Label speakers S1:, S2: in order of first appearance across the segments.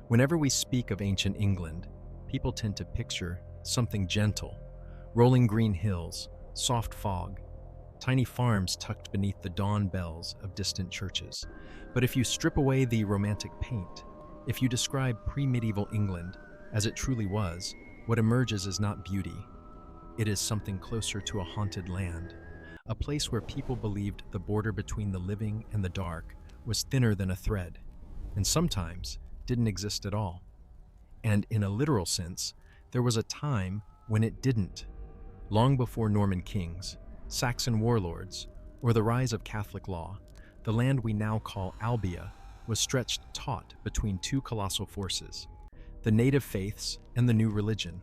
S1: Whenever we speak of ancient England, people tend to picture something gentle: rolling green hills, soft fog, tiny farms tucked beneath the dawn bells of distant churches. But if you strip away the romantic paint, if you describe pre-medieval England as it truly was, what emerges is not beauty. It is something closer to a haunted land, a place where people believed the border between the living and the dark was thinner than a thread, and sometimes didn't exist at all. And in a literal sense, there was a time when it didn't. Long before Norman kings, Saxon warlords, or the rise of Catholic law, the land we now call Albia was stretched taut between two colossal forces: the native faiths and the new religion.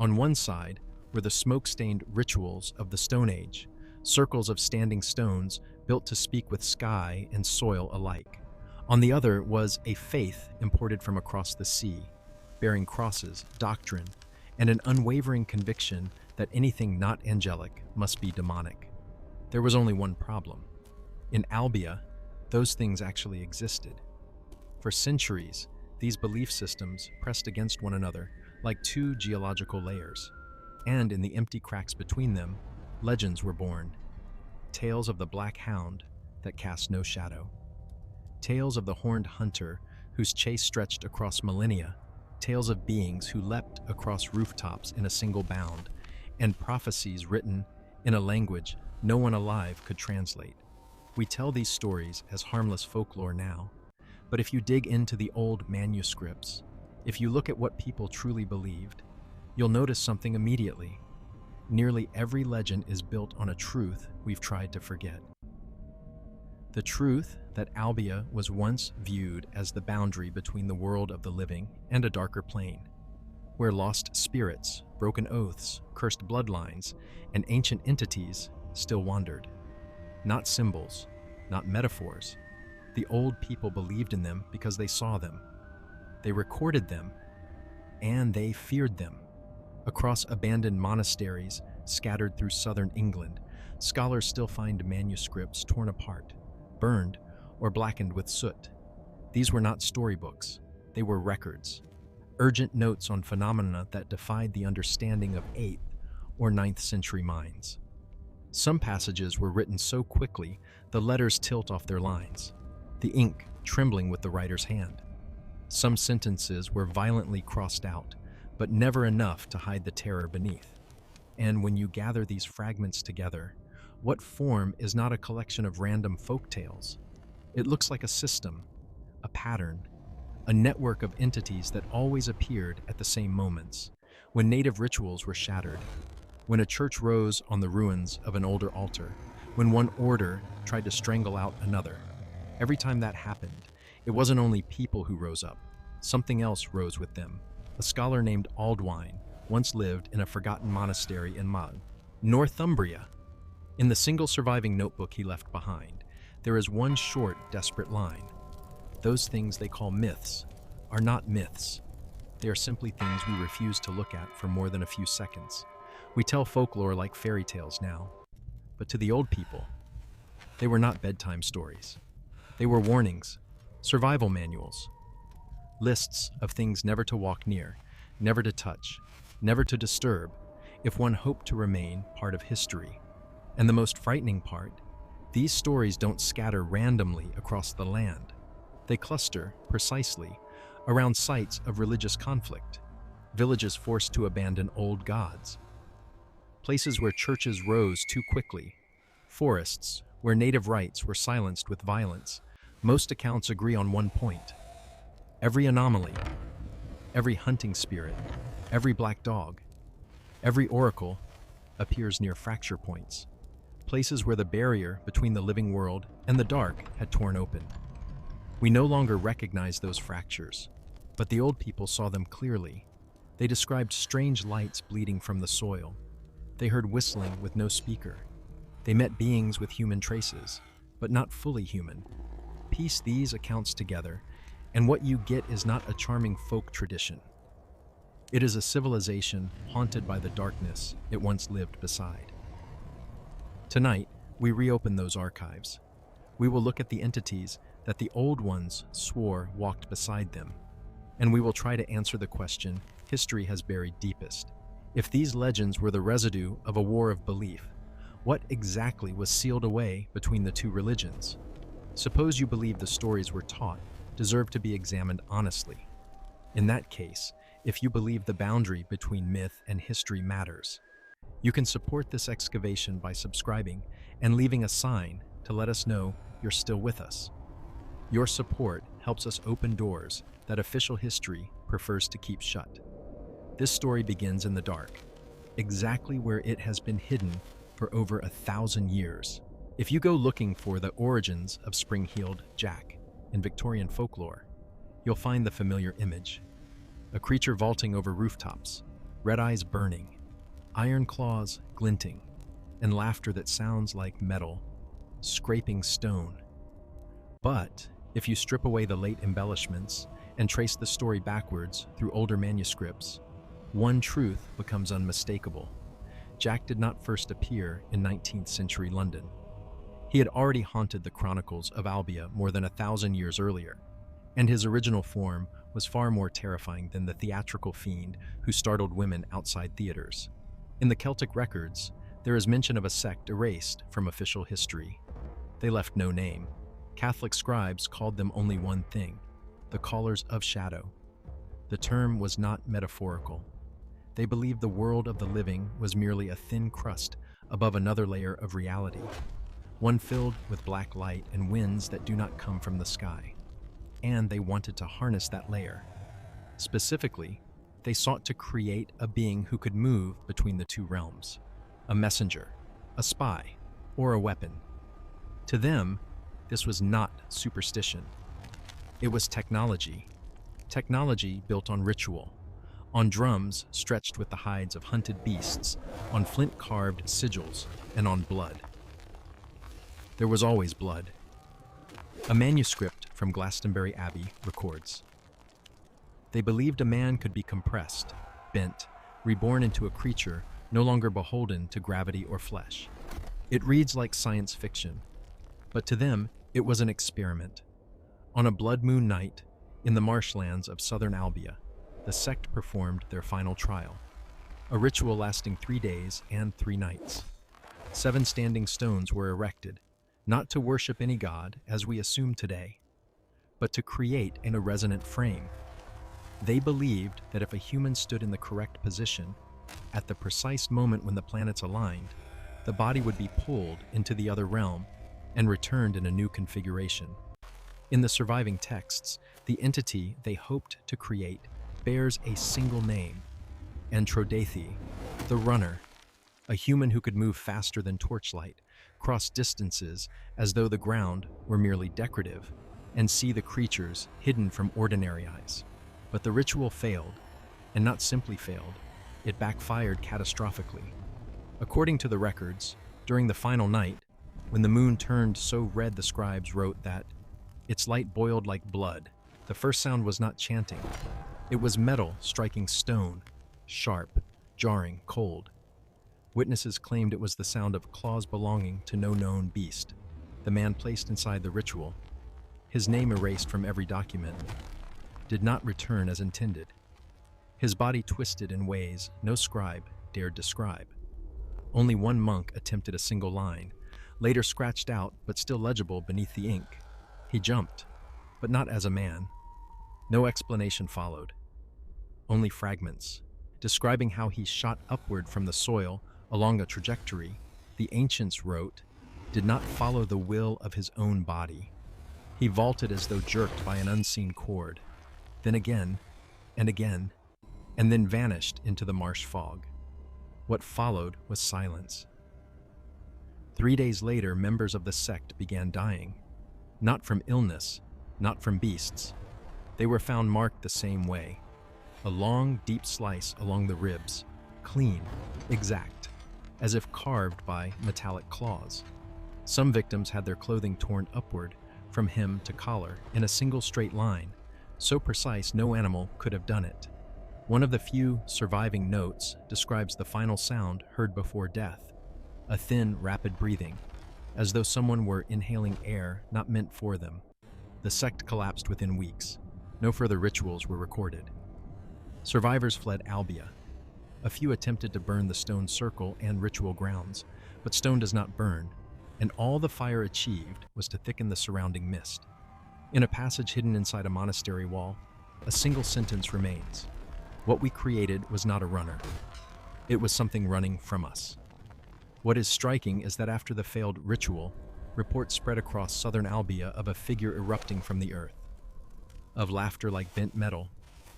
S1: On one side were the smoke-stained rituals of the Stone Age, circles of standing stones built to speak with sky and soil alike. On the other was a faith imported from across the sea, bearing crosses, doctrine, and an unwavering conviction that anything not angelic must be demonic. There was only one problem. In Albia, those things actually existed. For centuries, these belief systems pressed against one another like two geological layers, and in the empty cracks between them, legends were born. Tales of the Black Hound that cast no shadow. Tales of the horned hunter whose chase stretched across millennia. Tales of beings who leapt across rooftops in a single bound, and prophecies written in a language no one alive could translate. We tell these stories as harmless folklore now, but if you dig into the old manuscripts, if you look at what people truly believed, you'll notice something immediately. Nearly every legend is built on a truth we've tried to forget. The truth that Albia was once viewed as the boundary between the world of the living and a darker plane, where lost spirits, broken oaths, cursed bloodlines, and ancient entities still wandered. Not symbols, not metaphors. The old people believed in them because they saw them. They recorded them, and they feared them. Across abandoned monasteries scattered through southern England, scholars still find manuscripts torn apart, burned, or blackened with soot. These were not storybooks, they were records, urgent notes on phenomena that defied the understanding of 8th or 9th century minds. Some passages were written so quickly the letters tilt off their lines, the ink trembling with the writer's hand. Some sentences were violently crossed out, but never enough to hide the terror beneath. And when you gather these fragments together, what form is not a collection of random folk tales? It looks like a system, a pattern, a network of entities that always appeared at the same moments, when native rituals were shattered, when a church rose on the ruins of an older altar, when one order tried to strangle out another. Every time that happened, it wasn't only people who rose up, something else rose with them. A scholar named Aldwine once lived in a forgotten monastery in Northumbria. In the single surviving notebook he left behind, there is one short, desperate line. Those things they call myths are not myths. They are simply things we refuse to look at for more than a few seconds. We tell folklore like fairy tales now, but to the old people, they were not bedtime stories. They were warnings, survival manuals, lists of things never to walk near, never to touch, never to disturb, if one hoped to remain part of history. And the most frightening part, these stories don't scatter randomly across the land. They cluster, precisely, around sites of religious conflict, villages forced to abandon old gods, places where churches rose too quickly, forests where native rites were silenced with violence. Most accounts agree on one point. Every anomaly, every hunting spirit, every black dog, every oracle appears near fracture points, places where the barrier between the living world and the dark had torn open. We no longer recognize those fractures, but the old people saw them clearly. They described strange lights bleeding from the soil. They heard whistling with no speaker. They met beings with human traces, but not fully human. Piece these accounts together, and what you get is not a charming folk tradition. It is a civilization haunted by the darkness it once lived beside. Tonight, we reopen those archives. We will look at the entities that the old ones swore walked beside them. and we will try to answer the question history has buried deepest. If these legends were the residue of a war of belief, what exactly was sealed away between the two religions? Suppose you believe the stories we're taught deserve to be examined honestly. In that case, if you believe the boundary between myth and history matters, you can support this excavation by subscribing and leaving a sign to let us know you're still with us. Your support helps us open doors that official history prefers to keep shut. This story begins in the dark, exactly where it has been hidden for over 1,000 years. If you go looking for the origins of spring-heeled Jack in Victorian folklore, you'll find the familiar image. A creature vaulting over rooftops, red eyes burning, iron claws glinting, and laughter that sounds like metal scraping stone. But if you strip away the late embellishments and trace the story backwards through older manuscripts, one truth becomes unmistakable. Jack did not first appear in 19th century London. He had already haunted the chronicles of Albia more than 1,000 years earlier, and his original form was far more terrifying than the theatrical fiend who startled women outside theaters. In the Celtic records, there is mention of a sect erased from official history. They left no name. Catholic scribes called them only one thing: the Callers of Shadow. The term was not metaphorical. They believed the world of the living was merely a thin crust above another layer of reality, one filled with black light and winds that do not come from the sky. And they wanted to harness that layer. Specifically, they sought to create a being who could move between the two realms: a messenger, a spy, or a weapon. To them, this was not superstition. It was technology. Technology built on ritual, on drums stretched with the hides of hunted beasts, on flint-carved sigils, and on blood. There was always blood. A manuscript from Glastonbury Abbey records: they believed a man could be compressed, bent, reborn into a creature no longer beholden to gravity or flesh. It reads like science fiction, but to them it was an experiment. On a blood moon night, in the marshlands of southern Albia, the sect performed their final trial, a ritual lasting 3 days and 3 nights. 7 standing stones were erected, not to worship any god, as we assume today, but to create in a resonant frame. They believed that if a human stood in the correct position, at the precise moment when the planets aligned, the body would be pulled into the other realm and returned in a new configuration. In the surviving texts, the entity they hoped to create bears a single name: Antrodathi, the runner, a human who could move faster than torchlight, cross distances as though the ground were merely decorative, and see the creatures hidden from ordinary eyes. But the ritual failed, and not simply failed, it backfired catastrophically. According to the records, during the final night, when the moon turned so red the scribes wrote that its light boiled like blood, the first sound was not chanting. It was metal striking stone, sharp, jarring, cold. Witnesses claimed it was the sound of claws belonging to no known beast, the man placed inside the ritual, his name erased from every document, did not return as intended. His body twisted in ways no scribe dared describe. Only one monk attempted a single line, later scratched out but still legible beneath the ink. He jumped, but not as a man. No explanation followed, only fragments, describing how he shot upward from the soil along a trajectory the ancients wrote did not follow the will of his own body. He vaulted as though jerked by an unseen cord, then again, and again, and then vanished into the marsh fog. What followed was silence. 3 days later, members of the sect began dying, not from illness, not from beasts. They were found marked the same way: a long, deep slice along the ribs, clean, exact, as if carved by metallic claws. Some victims had their clothing torn upward from hem to collar in a single straight line, so precise no animal could have done it. One of the few surviving notes describes the final sound heard before death: a thin, rapid breathing, as though someone were inhaling air not meant for them. The sect collapsed within weeks. No further rituals were recorded. Survivors fled Albia. A few attempted to burn the stone circle and ritual grounds, but stone does not burn, and all the fire achieved was to thicken the surrounding mist. In a passage hidden inside a monastery wall, a single sentence remains. What we created was not a runner. It was something running from us. What is striking is that after the failed ritual, reports spread across southern Albia of a figure erupting from the earth, of laughter like bent metal,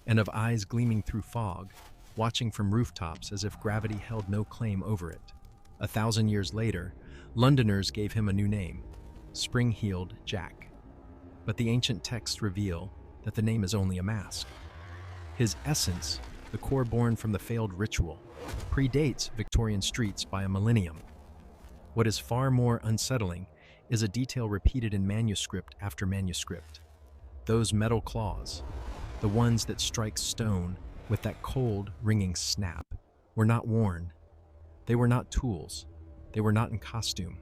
S1: and of eyes gleaming through fog, watching from rooftops as if gravity held no claim over it. 1,000 years later, Londoners gave him a new name, Spring-Heeled Jack. But the ancient texts reveal that the name is only a mask. His essence, the core born from the failed ritual, predates Victorian streets by a millennium. What is far more unsettling is a detail repeated in manuscript after manuscript. Those metal claws, the ones that strike stone with that cold, ringing snap, were not worn. They were not tools. They were not in costume.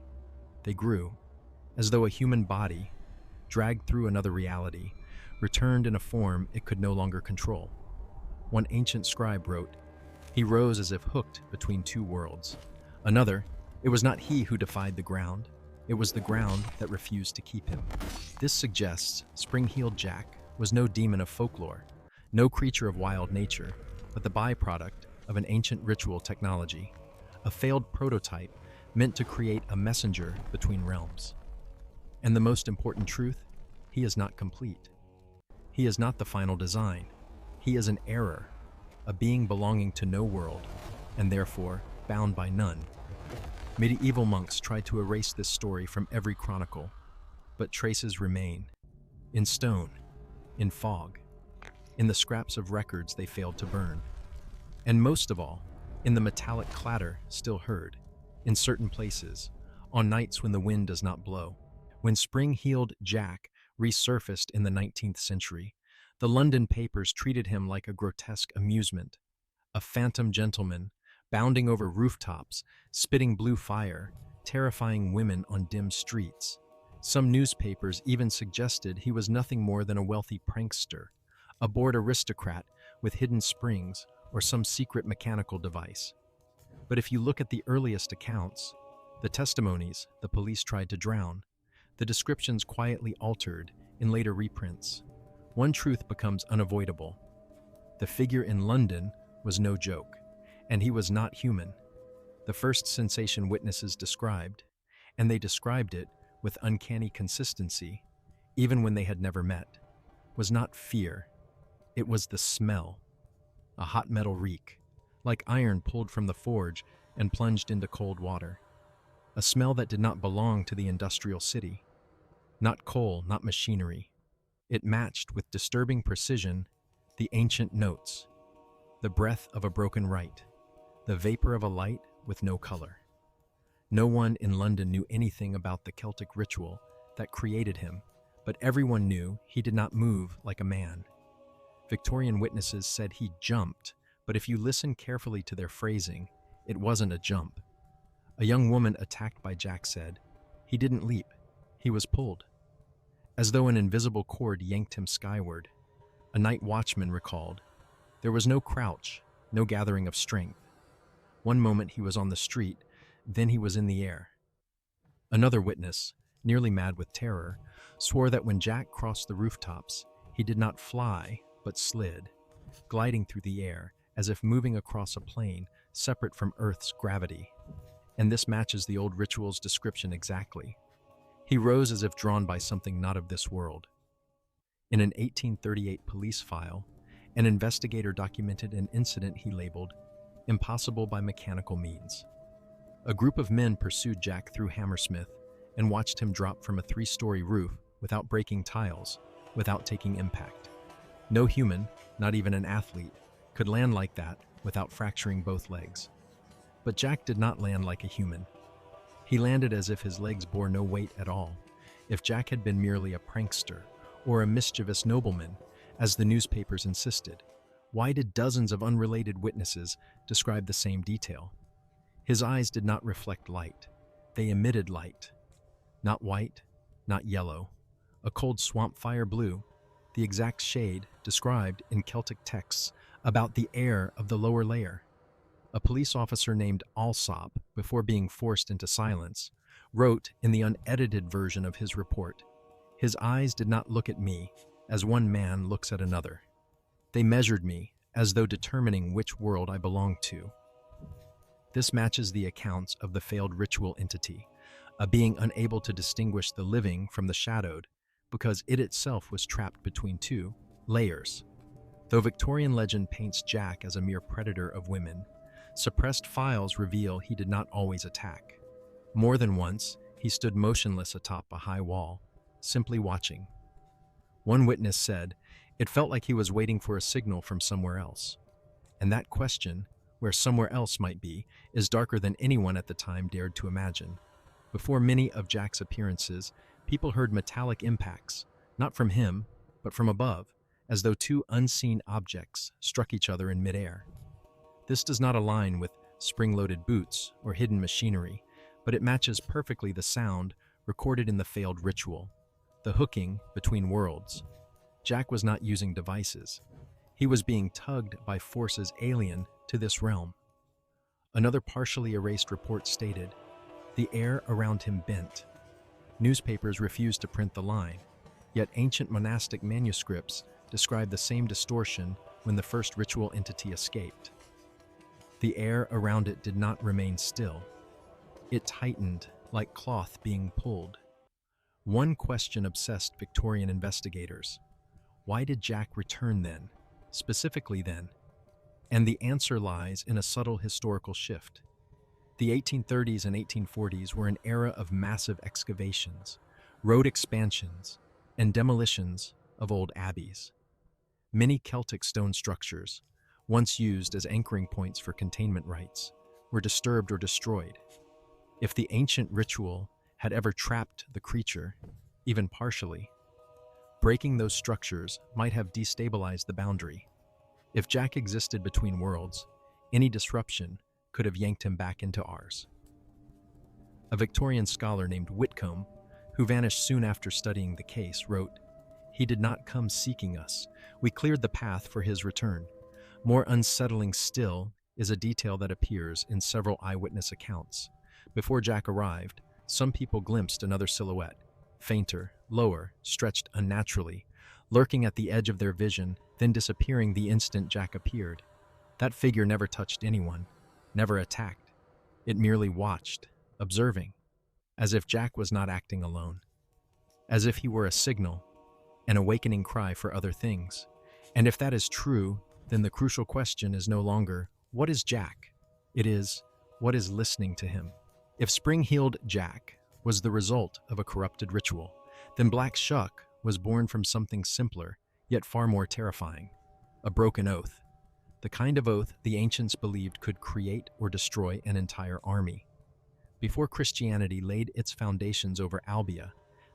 S1: They grew, as though a human body, dragged through another reality, returned in a form it could no longer control. One ancient scribe wrote, "He rose as if hooked between two worlds." Another, "It was not he who defied the ground. It was the ground that refused to keep him." This suggests Spring-Heeled Jack was no demon of folklore, no creature of wild nature, but the byproduct of an ancient ritual technology, a failed prototype meant to create a messenger between realms. And the most important truth, he is not complete. He is not the final design. He is an error, a being belonging to no world, and therefore bound by none. Medieval monks tried to erase this story from every chronicle, but traces remain. In stone, in fog, in the scraps of records they failed to burn. And most of all, in the metallic clatter still heard, in certain places, on nights when the wind does not blow. When Spring-Heeled Jack resurfaced in the 19th century, the London papers treated him like a grotesque amusement, a phantom gentleman bounding over rooftops, spitting blue fire, terrifying women on dim streets. Some newspapers even suggested he was nothing more than a wealthy prankster, a bored aristocrat with hidden springs or some secret mechanical device. But if you look at the earliest accounts, the testimonies the police tried to drown, the descriptions quietly altered in later reprints, one truth becomes unavoidable. The figure in London was no joke, and he was not human. The first sensation witnesses described, and they described it with uncanny consistency, even when they had never met, was not fear. It was the smell, a hot metal reek, like iron pulled from the forge and plunged into cold water. A smell that did not belong to the industrial city. Not coal, not machinery. It matched with disturbing precision the ancient notes, the breath of a broken rite, the vapor of a light with no color. No one in London knew anything about the Celtic ritual that created him, but everyone knew he did not move like a man. Victorian witnesses said he jumped, but if you listen carefully to their phrasing, it wasn't a jump. A young woman attacked by Jack said, "He didn't leap, he was pulled," as though an invisible cord yanked him skyward. A night watchman recalled, "There was no crouch, no gathering of strength. One moment he was on the street, then he was in the air." Another witness, nearly mad with terror, swore that when Jack crossed the rooftops, he did not fly, but slid, gliding through the air as if moving across a plane separate from Earth's gravity. And this matches the old ritual's description exactly. He rose as if drawn by something not of this world. In an 1838 police file, an investigator documented an incident he labeled "impossible by mechanical means." A group of men pursued Jack through Hammersmith and watched him drop from a 3-story roof without breaking tiles, without taking impact. No human, not even an athlete, could land like that without fracturing both legs. But Jack did not land like a human. He landed as if his legs bore no weight at all. If Jack had been merely a prankster or a mischievous nobleman, as the newspapers insisted, why did dozens of unrelated witnesses describe the same detail? His eyes did not reflect light. They emitted light. Not white, not yellow. A cold swamp fire blue, the exact shade described in Celtic texts about the air of the lower layer. A police officer named Alsop, before being forced into silence, wrote in the unedited version of his report, "His eyes did not look at me as one man looks at another. They measured me as though determining which world I belonged to." This matches the accounts of the failed ritual entity, a being unable to distinguish the living from the shadowed because it itself was trapped between two layers. Though Victorian legend paints Jack as a mere predator of women, suppressed files reveal he did not always attack. More than once, he stood motionless atop a high wall, simply watching. One witness said, "It felt like he was waiting for a signal from somewhere else." And that question, where somewhere else might be, is darker than anyone at the time dared to imagine. Before many of Jack's appearances, people heard metallic impacts, not from him, but from above, as though two unseen objects struck each other in midair. This does not align with spring-loaded boots or hidden machinery, but it matches perfectly the sound recorded in the failed ritual, the hooking between worlds. Jack was not using devices. He was being tugged by forces alien to this realm. Another partially erased report stated, "The air around him bent." Newspapers refused to print the line, yet ancient monastic manuscripts describe the same distortion when the first ritual entity escaped. The air around it did not remain still. It tightened like cloth being pulled. One question obsessed Victorian investigators. Why did Jack return then, specifically then? And the answer lies in a subtle historical shift. The 1830s and 1840s were an era of massive excavations, road expansions, and demolitions of old abbeys. Many Celtic stone structures, once used as anchoring points for containment rites, were disturbed or destroyed. If the ancient ritual had ever trapped the creature, even partially, breaking those structures might have destabilized the boundary. If Jack existed between worlds, any disruption could have yanked him back into ours. A Victorian scholar named Whitcomb, who vanished soon after studying the case, wrote, "He did not come seeking us. We cleared the path for his return." More unsettling still is a detail that appears in several eyewitness accounts. Before Jack arrived, some people glimpsed another silhouette, fainter, lower, stretched unnaturally, lurking at the edge of their vision, then disappearing the instant Jack appeared. That figure never touched anyone, never attacked. It merely watched, observing, as if Jack was not acting alone, as if he were a signal, an awakening cry for other things. And if that is true, then the crucial question is no longer, what is Jack? It is, what is listening to him? If spring-heeled Jack was the result of a corrupted ritual, then Black Shuck was born from something simpler, yet far more terrifying, a broken oath. The kind of oath the ancients believed could create or destroy an entire army. Before Christianity laid its foundations over Albia,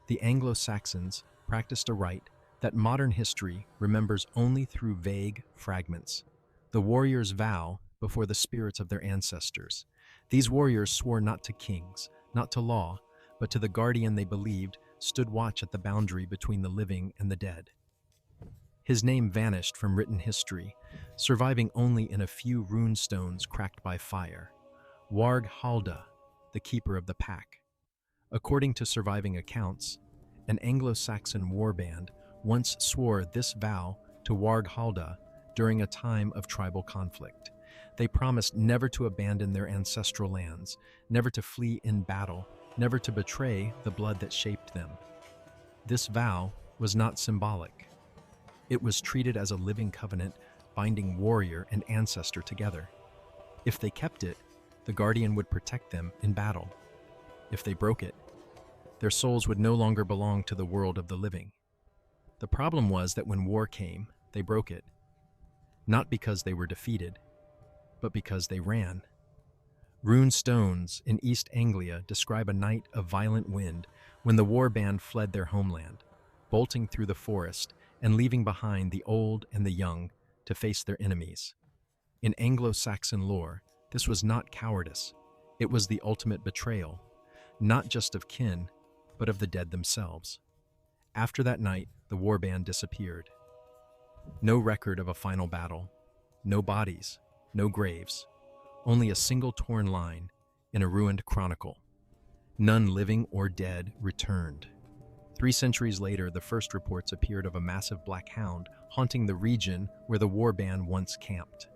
S1: the Anglo-Saxons practiced a rite that modern history remembers only through vague fragments. The warriors' vow before the spirits of their ancestors. These warriors swore not to kings, not to law, but to the guardian they believed stood watch at the boundary between the living and the dead. His name vanished from written history, surviving only in a few rune stones cracked by fire. Warg Halda, the keeper of the pack. According to surviving accounts, an Anglo-Saxon warband once swore this vow to Warg Halda during a time of tribal conflict. They promised never to abandon their ancestral lands, never to flee in battle, never to betray the blood that shaped them. This vow was not symbolic. It was treated as a living covenant binding warrior and ancestor together. If they kept it, the guardian would protect them in battle. If they broke it, their souls would no longer belong to the world of the living. The problem was that when war came, they broke it. Not because they were defeated, but because they ran. Rune stones in East Anglia describe a night of violent wind when the war band fled their homeland, bolting through the forest and leaving behind the old and the young to face their enemies. In Anglo-Saxon lore, this was not cowardice. It was the ultimate betrayal, not just of kin, but of the dead themselves. After that night, the the warband disappeared. No record of a final battle, no bodies, no graves, only a single torn line in a ruined chronicle. None living or dead returned. 3 centuries later, the first reports appeared of a massive black hound haunting the region where the warband once camped.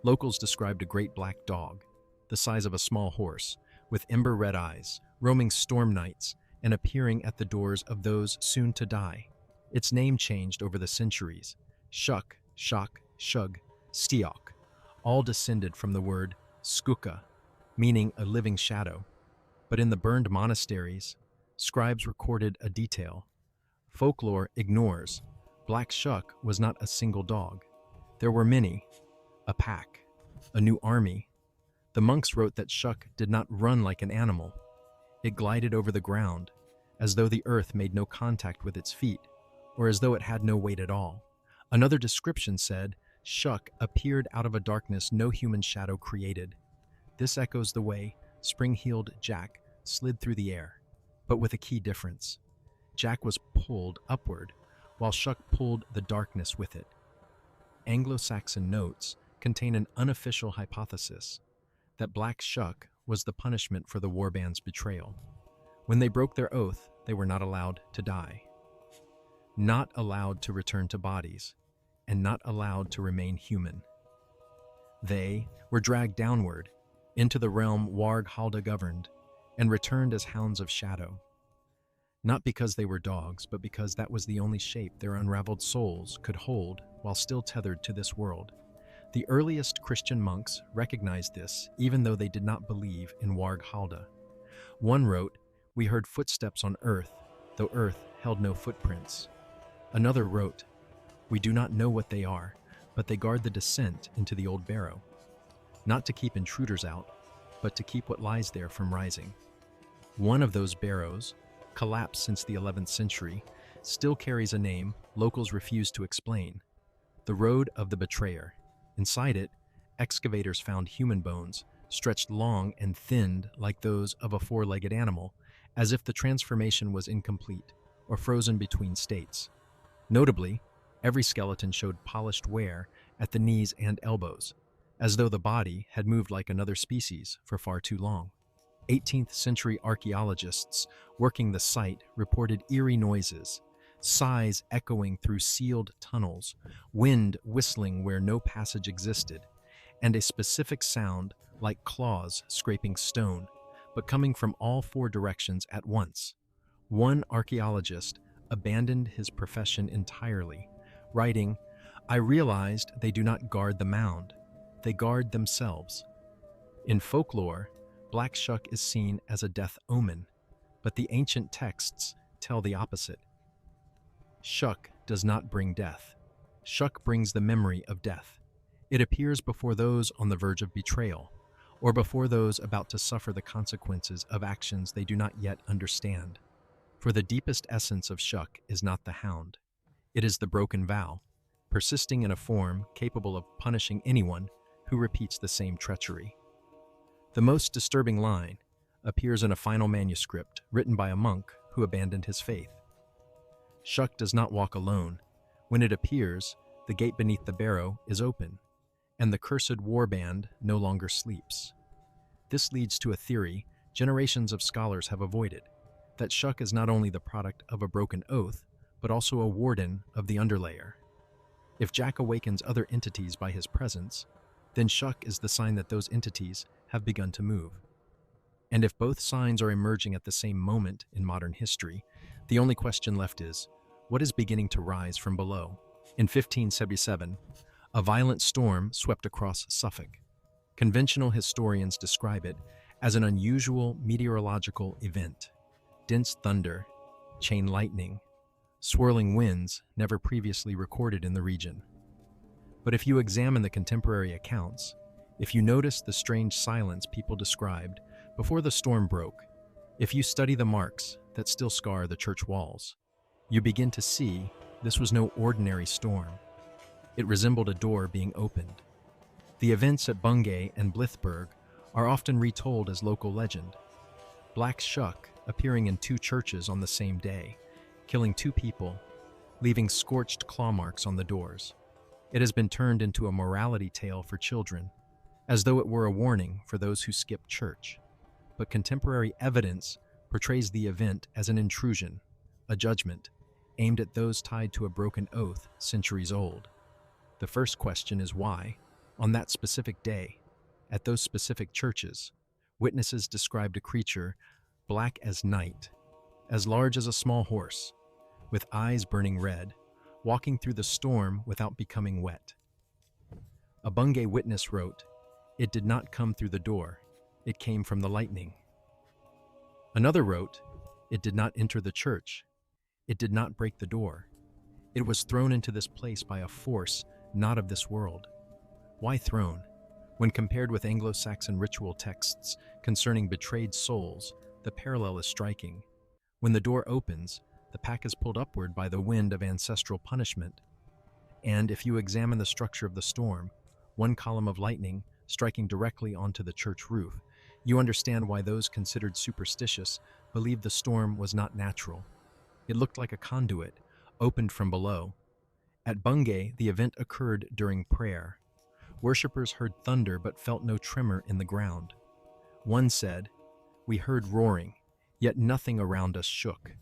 S1: Locals described a great black dog, the size of a small horse, with ember-red eyes, roaming storm nights and appearing at the doors of those soon to die. Its name changed over the centuries. Shuck, Shock, Shug, Stiok, all descended from the word skuka, meaning a living shadow. But in the burned monasteries, scribes recorded a detail. Folklore ignores. Black Shuck was not a single dog. There were many, a pack, a new army. The monks wrote that Shuck did not run like an animal. It glided over the ground, as though the earth made no contact with its feet, or as though it had no weight at all. Another description said, Shuck appeared out of a darkness no human shadow created. This echoes the way spring-heeled Jack slid through the air, but with a key difference. Jack was pulled upward, while Shuck pulled the darkness with it. Anglo-Saxon notes contain an unofficial hypothesis that Black Shuck was the punishment for the warband's betrayal. When they broke their oath, they were not allowed to die, not allowed to return to bodies, and not allowed to remain human. They were dragged downward into the realm Warg Halda governed and returned as hounds of shadow. Not because they were dogs, but because that was the only shape their unraveled souls could hold while still tethered to this world. The earliest Christian monks recognized this, even though they did not believe in Warg Halda. One wrote, "We heard footsteps on earth, though earth held no footprints." Another wrote, "We do not know what they are, but they guard the descent into the old barrow, not to keep intruders out, but to keep what lies there from rising." One of those barrows, collapsed since the 11th century, still carries a name locals refuse to explain: the Road of the Betrayer. Inside it, excavators found human bones, stretched long and thinned like those of a 4-legged animal, as if the transformation was incomplete or frozen between states. Notably, every skeleton showed polished wear at the knees and elbows, as though the body had moved like another species for far too long. 18th century archaeologists working the site reported eerie noises, sighs echoing through sealed tunnels, wind whistling where no passage existed, and a specific sound like claws scraping stone, but coming from all 4 directions at once. One archaeologist abandoned his profession entirely, writing, "I realized they do not guard the mound, they guard themselves." In folklore, Black Shuck is seen as a death omen, but the ancient texts tell the opposite. Shuck does not bring death. Shuck brings the memory of death. It appears before those on the verge of betrayal, or before those about to suffer the consequences of actions they do not yet understand. For the deepest essence of Shuck is not the hound. It is the broken vow, persisting in a form capable of punishing anyone who repeats the same treachery. The most disturbing line appears in a final manuscript written by a monk who abandoned his faith. Shuck does not walk alone. When it appears, the gate beneath the barrow is open, and the cursed warband no longer sleeps. This leads to a theory generations of scholars have avoided, that Shuck is not only the product of a broken oath, but also a warden of the underlayer. If Jack awakens other entities by his presence, then Shuck is the sign that those entities have begun to move. And if both signs are emerging at the same moment in modern history, the only question left is, what is beginning to rise from below? In 1577, a violent storm swept across Suffolk. Conventional historians describe it as an unusual meteorological event. Dense thunder, chain lightning, swirling winds never previously recorded in the region. But if you examine the contemporary accounts, if you notice the strange silence people described before the storm broke, if you study the marks that still scar the church walls, you begin to see this was no ordinary storm. It resembled a door being opened. The events at Bungay and Blithburg are often retold as local legend. Black Shuck appearing in 2 churches on the same day, killing 2 people, leaving scorched claw marks on the doors. It has been turned into a morality tale for children, as though it were a warning for those who skip church. But contemporary evidence portrays the event as an intrusion, a judgment, aimed at those tied to a broken oath centuries old. The first question is why, on that specific day, at those specific churches, witnesses described a creature black as night, as large as a small horse, with eyes burning red, walking through the storm without becoming wet. A Bungay witness wrote, "It did not come through the door, it came from the lightning." Another wrote, "It did not enter the church, it did not break the door. It was thrown into this place by a force not of this world." Why thrown? When compared with Anglo-Saxon ritual texts concerning betrayed souls, the parallel is striking. When the door opens, the pack is pulled upward by the wind of ancestral punishment. And if you examine the structure of the storm, one column of lightning striking directly onto the church roof, you understand why those considered superstitious believed the storm was not natural. It looked like a conduit, opened from below. At Bungay, the event occurred during prayer. Worshippers heard thunder but felt no tremor in the ground. One said, "We heard roaring, yet nothing around us shook."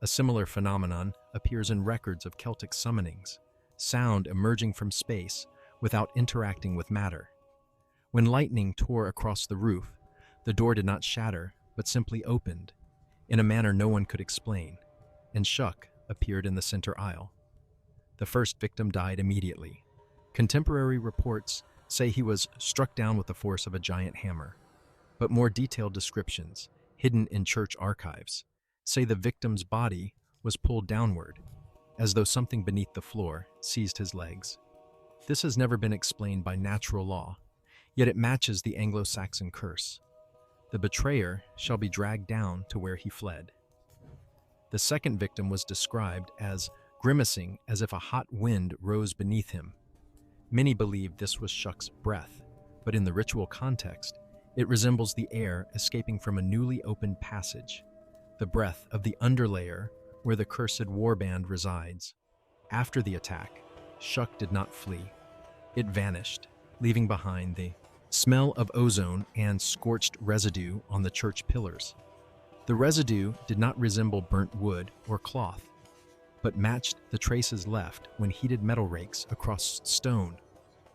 S1: A similar phenomenon appears in records of Celtic summonings, sound emerging from space without interacting with matter. When lightning tore across the roof, the door did not shatter, but simply opened, in a manner no one could explain, and Shuck appeared in the center aisle. The first victim died immediately. Contemporary reports say he was struck down with the force of a giant hammer, but more detailed descriptions, hidden in church archives, say the victim's body was pulled downward, as though something beneath the floor seized his legs. This has never been explained by natural law, yet it matches the Anglo-Saxon curse. The betrayer shall be dragged down to where he fled. The second victim was described as grimacing as if a hot wind rose beneath him. Many believe this was Shuck's breath, but in the ritual context, it resembles the air escaping from a newly opened passage, the breath of the underlayer where the cursed warband resides. After the attack, Shuck did not flee. It vanished, leaving behind the smell of ozone and scorched residue on the church pillars. The residue did not resemble burnt wood or cloth, but matched the traces left when heated metal rakes across stone,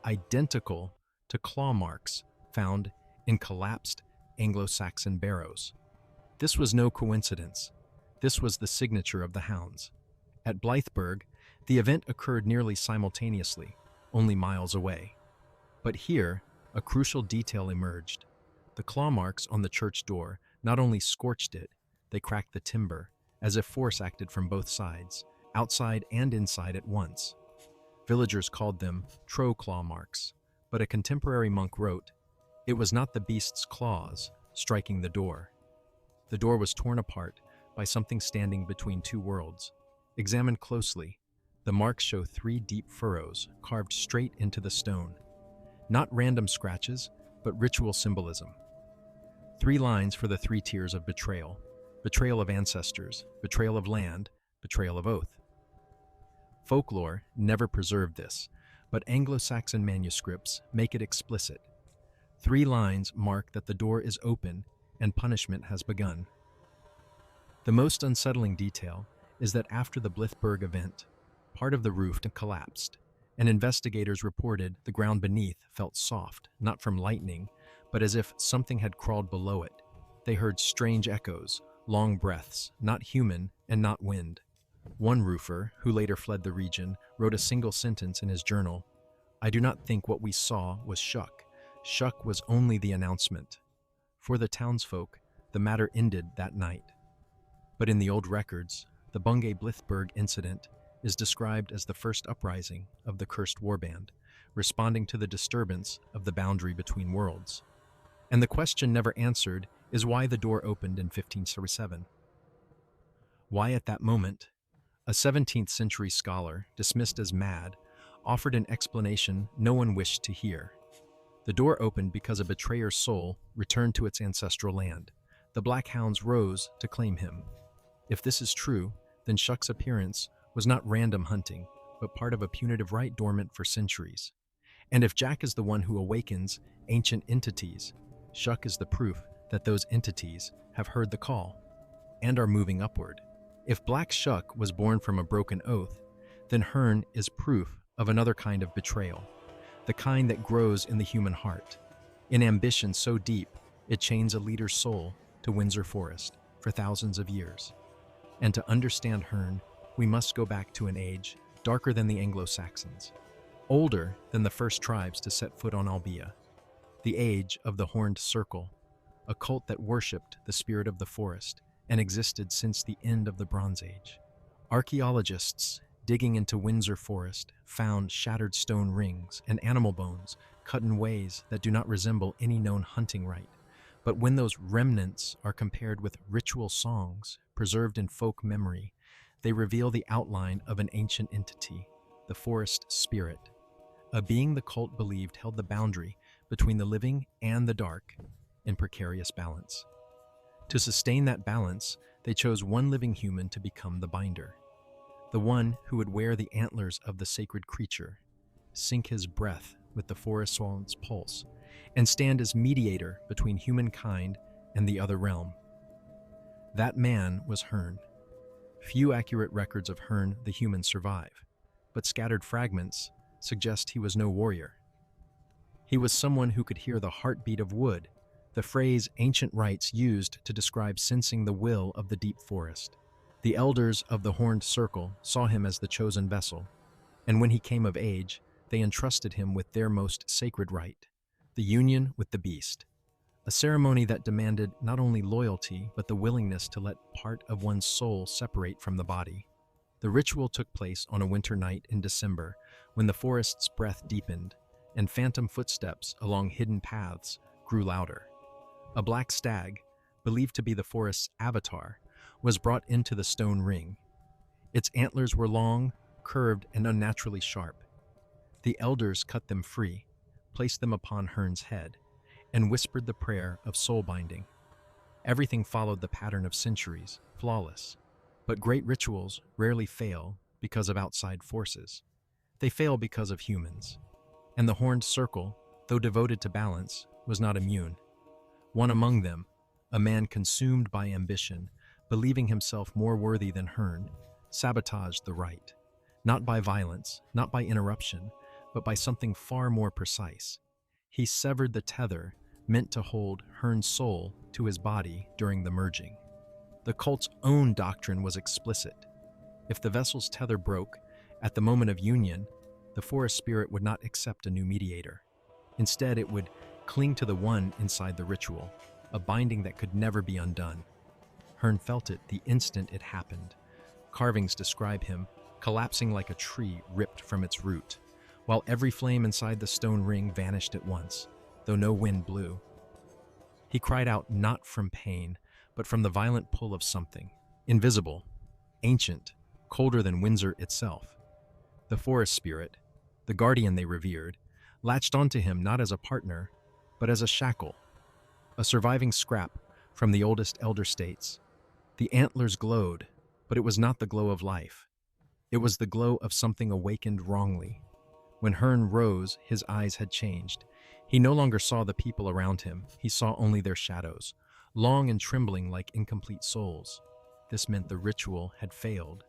S1: identical to claw marks found in collapsed Anglo-Saxon barrows. This was no coincidence. This was the signature of the hounds. At Blythburgh, the event occurred nearly simultaneously, only miles away. But here, a crucial detail emerged. The claw marks on the church door not only scorched it, they cracked the timber, as if force acted from both sides, outside and inside at once. Villagers called them trow claw marks, but a contemporary monk wrote, "It was not the beast's claws striking the door. The door was torn apart by something standing between two worlds. Examined closely, the marks show 3 deep furrows carved straight into the stone. Not random scratches, but ritual symbolism. 3 lines for the 3 tiers of betrayal: betrayal of ancestors, betrayal of land, betrayal of oath." Folklore never preserved this, but Anglo-Saxon manuscripts make it explicit. 3 lines mark that the door is open and punishment has begun. The most unsettling detail is that after the Blythburgh event, part of the roof collapsed, and investigators reported the ground beneath felt soft, not from lightning, but as if something had crawled below it. They heard strange echoes, long breaths, not human and not wind. One roofer, who later fled the region, wrote a single sentence in his journal: "I do not think what we saw was Shuck. Shuck was only the announcement." For the townsfolk, the matter ended that night. But in the old records, the Bungay Blythburgh incident is described as the first uprising of the cursed warband, responding to the disturbance of the boundary between worlds. And the question never answered is why the door opened in 1537. Why at that moment? A 17th century scholar, dismissed as mad, offered an explanation no one wished to hear. The door opened because a betrayer's soul returned to its ancestral land. The Black Hounds rose to claim him. If this is true, then Shuck's appearance was not random hunting, but part of a punitive rite dormant for centuries. And if Jack is the one who awakens ancient entities, Shuck is the proof that those entities have heard the call and are moving upward. If Black Shuck was born from a broken oath, then Herne is proof of another kind of betrayal, the kind that grows in the human heart, in ambition so deep it chains a leader's soul to Windsor Forest for thousands of years. And to understand Herne, we must go back to an age darker than the Anglo-Saxons, older than the first tribes to set foot on Albia, the age of the Horned Circle, a cult that worshipped the spirit of the forest and existed since the end of the Bronze Age. Archaeologists digging into Windsor Forest found shattered stone rings and animal bones cut in ways that do not resemble any known hunting rite. But when those remnants are compared with ritual songs preserved in folk memory, they reveal the outline of an ancient entity, the forest spirit, a being the cult believed held the boundary between the living and the dark in precarious balance. To sustain that balance, they chose one living human to become the binder, the one who would wear the antlers of the sacred creature, sync his breath with the forest swallow's pulse, and stand as mediator between humankind and the other realm. That man was Herne. Few accurate records of Herne the human survive, but scattered fragments suggest he was no warrior. He was someone who could hear the heartbeat of wood, the phrase ancient rites used to describe sensing the will of the deep forest. The elders of the Horned Circle saw him as the chosen vessel, and when he came of age, they entrusted him with their most sacred rite, the union with the beast, a ceremony that demanded not only loyalty, but the willingness to let part of one's soul separate from the body. The ritual took place on a winter night in December, when the forest's breath deepened, and phantom footsteps along hidden paths grew louder. A black stag, believed to be the forest's avatar, was brought into the stone ring. Its antlers were long, curved, and unnaturally sharp. The elders cut them free, placed them upon Herne's head, and whispered the prayer of soul binding. Everything followed the pattern of centuries, flawless. But great rituals rarely fail because of outside forces. They fail because of humans. And the Horned Circle, though devoted to balance, was not immune. One among them, a man consumed by ambition, believing himself more worthy than Herne, sabotaged the rite, not by violence, not by interruption, but by something far more precise. He severed the tether meant to hold Herne's soul to his body during the merging. The cult's own doctrine was explicit. If the vessel's tether broke at the moment of union, the forest spirit would not accept a new mediator. Instead, it would cling to the one inside the ritual, a binding that could never be undone. Herne felt it the instant it happened. Carvings describe him collapsing like a tree ripped from its root, while every flame inside the stone ring vanished at once, though no wind blew. He cried out not from pain, but from the violent pull of something, invisible, ancient, colder than Windsor itself. The forest spirit, the guardian they revered, latched onto him not as a partner, but as a shackle, a surviving scrap from the oldest elder states. The antlers glowed, but it was not the glow of life. It was the glow of something awakened wrongly. When Herne rose, his eyes had changed. He no longer saw the people around him. He saw only their shadows, long and trembling like incomplete souls. This meant the ritual had failed.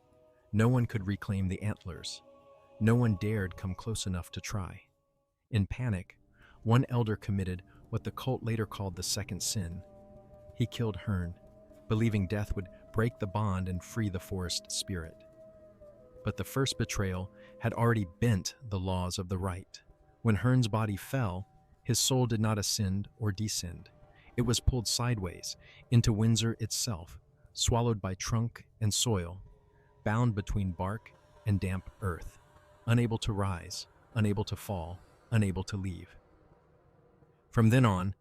S1: No one could reclaim the antlers. No one dared come close enough to try. In panic, one elder committed what the cult later called the second sin. He killed Herne, believing death would break the bond and free the forest spirit. But the first betrayal had already bent the laws of the rite. When Herne's body fell, his soul did not ascend or descend. It was pulled sideways into Windsor itself, swallowed by trunk and soil, bound between bark and damp earth, unable to rise, unable to fall, unable to leave. From then on,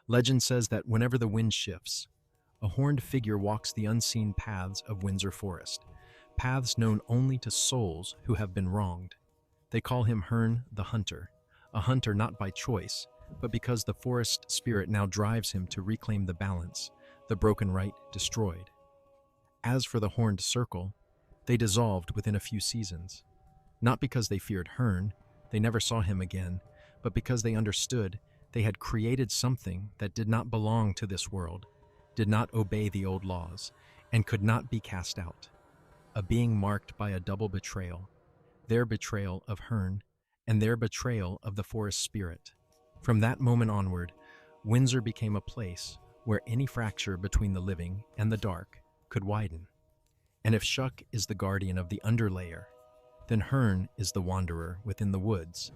S1: legend says that whenever the wind shifts, a horned figure walks the unseen paths of Windsor Forest, paths known only to souls who have been wronged. They call him Herne the Hunter, a hunter not by choice, but because the forest spirit now drives him to reclaim the balance, the broken rite destroyed. As for the Horned Circle, They dissolved within a few seasons. Not because they feared Herne, they never saw him again, but because they understood they had created something that did not belong to this world, did not obey the old laws, and could not be cast out. A being marked by a double betrayal, their betrayal of Herne and their betrayal of the forest spirit. From that moment onward, Windsor became a place where any fracture between the living and the dark could widen. And if Shuck is the guardian of the underlayer, then Herne is the wanderer within the woods,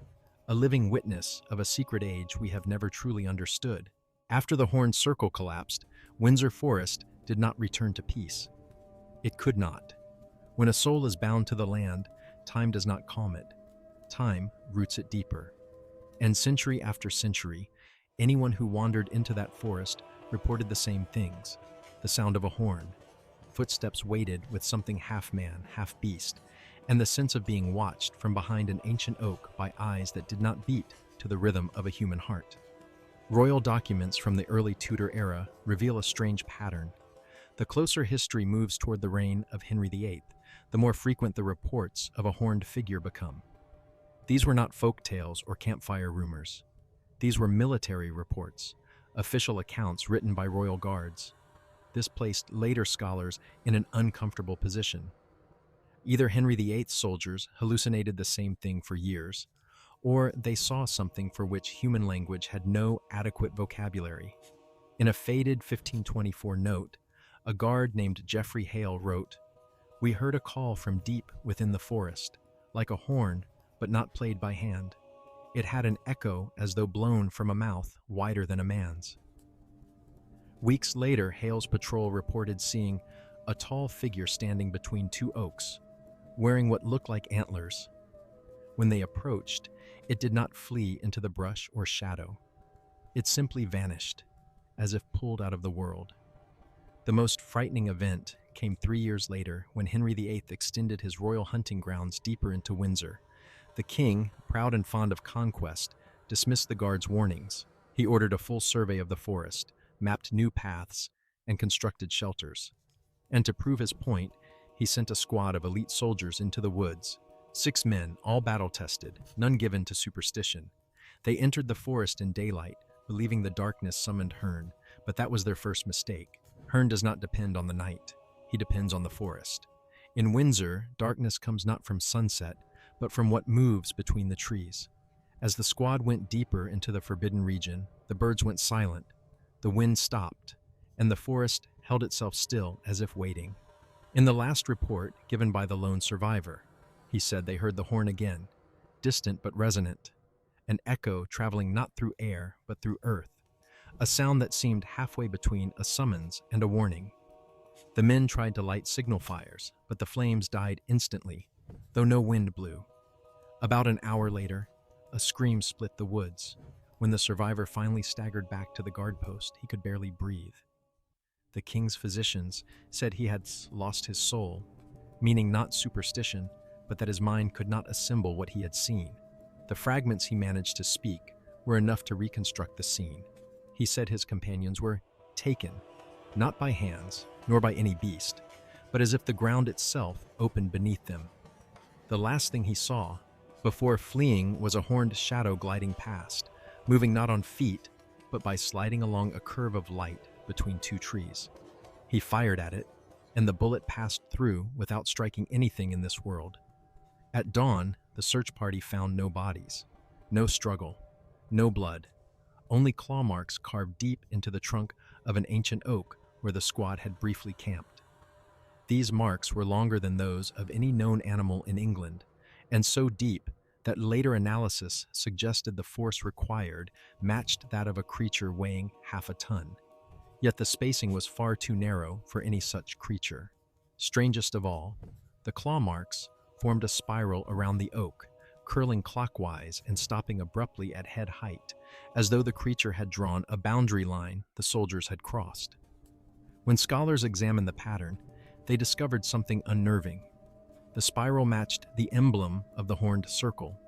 S1: a living witness of a secret age we have never truly understood. After the Horned Circle collapsed, Windsor Forest did not return to peace. It could not. When a soul is bound to the land, time does not calm it. Time roots it deeper. And century after century, anyone who wandered into that forest reported the same things: the sound of a horn, footsteps weighted with something half man, half beast, and the sense of being watched from behind an ancient oak by eyes that did not beat to the rhythm of a human heart. Royal documents from the early Tudor era reveal a strange pattern. The closer history moves toward the reign of Henry VIII, the more frequent the reports of a horned figure become. These were not folk tales or campfire rumors. These were military reports, official accounts written by royal guards. This placed later scholars in an uncomfortable position. Either Henry VIII's soldiers hallucinated the same thing for years, or they saw something for which human language had no adequate vocabulary. In a faded 1524 note, a guard named Geoffrey Hale wrote, "We heard a call from deep within the forest, like a horn, but not played by hand. It had an echo as though blown from a mouth wider than a man's." Weeks later, Hale's patrol reported seeing a tall figure standing between two oaks, wearing what looked like antlers. When they approached, it did not flee into the brush or shadow. It simply vanished, as if pulled out of the world. The most frightening event came 3 years later when Henry VIII extended his royal hunting grounds deeper into Windsor. The king, proud and fond of conquest, dismissed the guard's warnings. He ordered a full survey of the forest, mapped new paths, and constructed shelters. And to prove his point, he sent a squad of elite soldiers into the woods. 6 men, all battle-tested, none given to superstition. They entered the forest in daylight, believing the darkness summoned Herne, but that was their first mistake. Herne does not depend on the night. He depends on the forest. In Windsor, darkness comes not from sunset, but from what moves between the trees. As the squad went deeper into the forbidden region, the birds went silent, the wind stopped, and the forest held itself still as if waiting. In the last report given by the lone survivor, he said they heard the horn again, distant but resonant, an echo traveling not through air but through earth, a sound that seemed halfway between a summons and a warning. The men tried to light signal fires, but the flames died instantly, though no wind blew. About an hour later, a scream split the woods. When the survivor finally staggered back to the guard post, he could barely breathe. The king's physicians said he had lost his soul, meaning not superstition, but that his mind could not assemble what he had seen. The fragments he managed to speak were enough to reconstruct the scene. He said his companions were taken, not by hands, nor by any beast, but as if the ground itself opened beneath them. The last thing he saw, before fleeing, was a horned shadow gliding past, moving not on feet, but by sliding along a curve of light between 2 trees. He fired at it, and the bullet passed through without striking anything in this world. At dawn, the search party found no bodies, no struggle, no blood, only claw marks carved deep into the trunk of an ancient oak where the squad had briefly camped. These marks were longer than those of any known animal in England, and so deep that later analysis suggested the force required matched that of a creature weighing half a ton. Yet the spacing was far too narrow for any such creature. Strangest of all, the claw marks formed a spiral around the oak, curling clockwise and stopping abruptly at head height, as though the creature had drawn a boundary line the soldiers had crossed. When scholars examined the pattern, they discovered something unnerving. The spiral matched the emblem of the horned circle,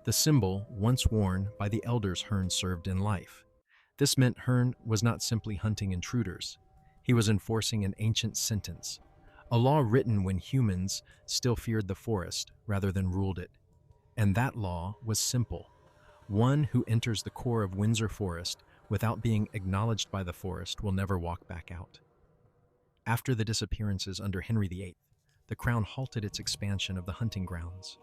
S1: the symbol once worn by the elders Herne served in life. This meant Herne was not simply hunting intruders. He was enforcing an ancient sentence, a law written when humans still feared the forest rather than ruled it. And that law was simple. One who enters the core of Windsor Forest without being acknowledged by the forest will never walk back out. After the disappearances under Henry VIII, the crown halted its expansion of the hunting grounds.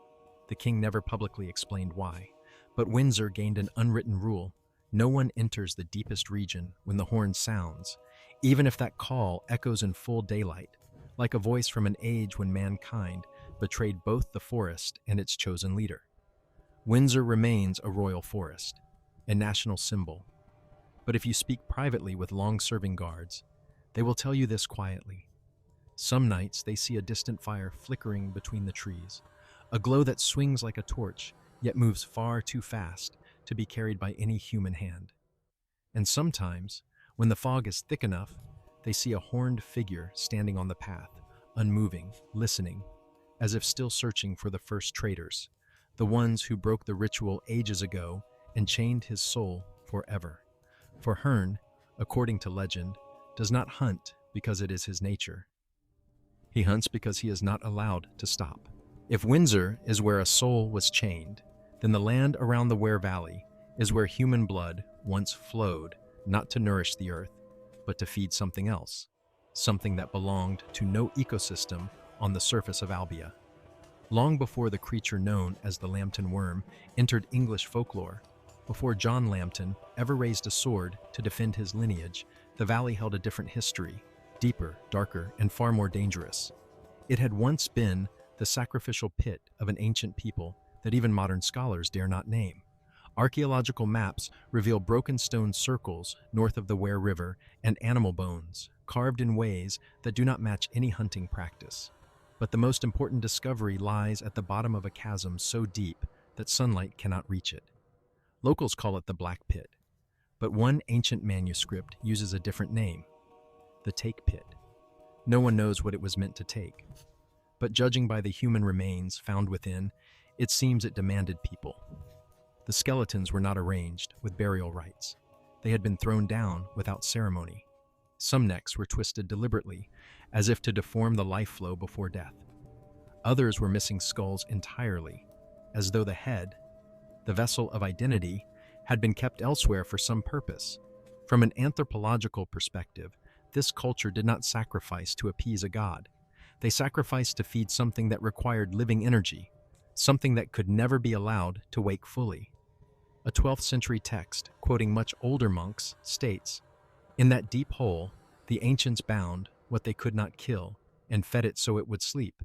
S1: The king never publicly explained why, but Windsor gained an unwritten rule: no one enters the deepest region when the horn sounds, even if that call echoes in full daylight, like a voice from an age when mankind betrayed both the forest and its chosen leader. Windsor remains a royal forest, a national symbol. But if you speak privately with long-serving guards, they will tell you this quietly. Some nights they see a distant fire flickering between the trees, a glow that swings like a torch, yet moves far too fast to be carried by any human hand. And sometimes, when the fog is thick enough, they see a horned figure standing on the path, unmoving, listening, as if still searching for the first traitors, the ones who broke the ritual ages ago and chained his soul forever. For Herne, according to legend, does not hunt because it is his nature. He hunts because he is not allowed to stop. If Windsor is where a soul was chained, then the land around the Ware Valley is where human blood once flowed, not to nourish the earth, but to feed something else, something that belonged to no ecosystem on the surface of Albia. Long before the creature known as the Lambton worm entered English folklore, before John Lambton ever raised a sword to defend his lineage, the valley held a different history, deeper, darker, and far more dangerous. It had once been the sacrificial pit of an ancient people that even modern scholars dare not name. Archaeological maps reveal broken stone circles north of the Ware River and animal bones, carved in ways that do not match any hunting practice. But the most important discovery lies at the bottom of a chasm so deep that sunlight cannot reach it. Locals call it the Black Pit, but one ancient manuscript uses a different name: the Take Pit. No one knows what it was meant to take, but judging by the human remains found within, it seems it demanded people. The skeletons were not arranged with burial rites. They had been thrown down without ceremony. Some necks were twisted deliberately, as if to deform the life flow before death. Others were missing skulls entirely, as though the head, the vessel of identity, had been kept elsewhere for some purpose. From an anthropological perspective, this culture did not sacrifice to appease a god. They sacrificed to feed something that required living energy, something that could never be allowed to wake fully. A 12th century text, quoting much older monks, states, "In that deep hole, the ancients bound what they could not kill and fed it so it would sleep."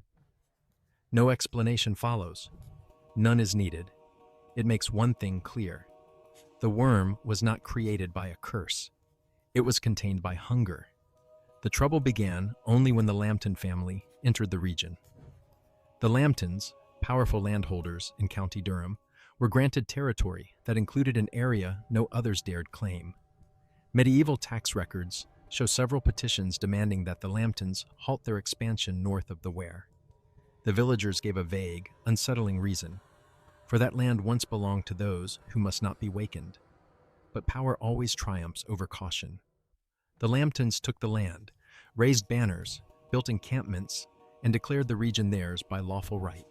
S1: No explanation follows. None is needed. It makes one thing clear. The worm was not created by a curse. It was contained by hunger. The trouble began only when the Lambton family entered the region. The Lambtons, powerful landholders in County Durham, were granted territory that included an area no others dared claim. Medieval tax records show several petitions demanding that the Lambtons halt their expansion north of the Ware. The villagers gave a vague, unsettling reason: for that land once belonged to those who must not be wakened. But power always triumphs over caution. The Lambtons took the land, raised banners, built encampments, and declared the region theirs by lawful right.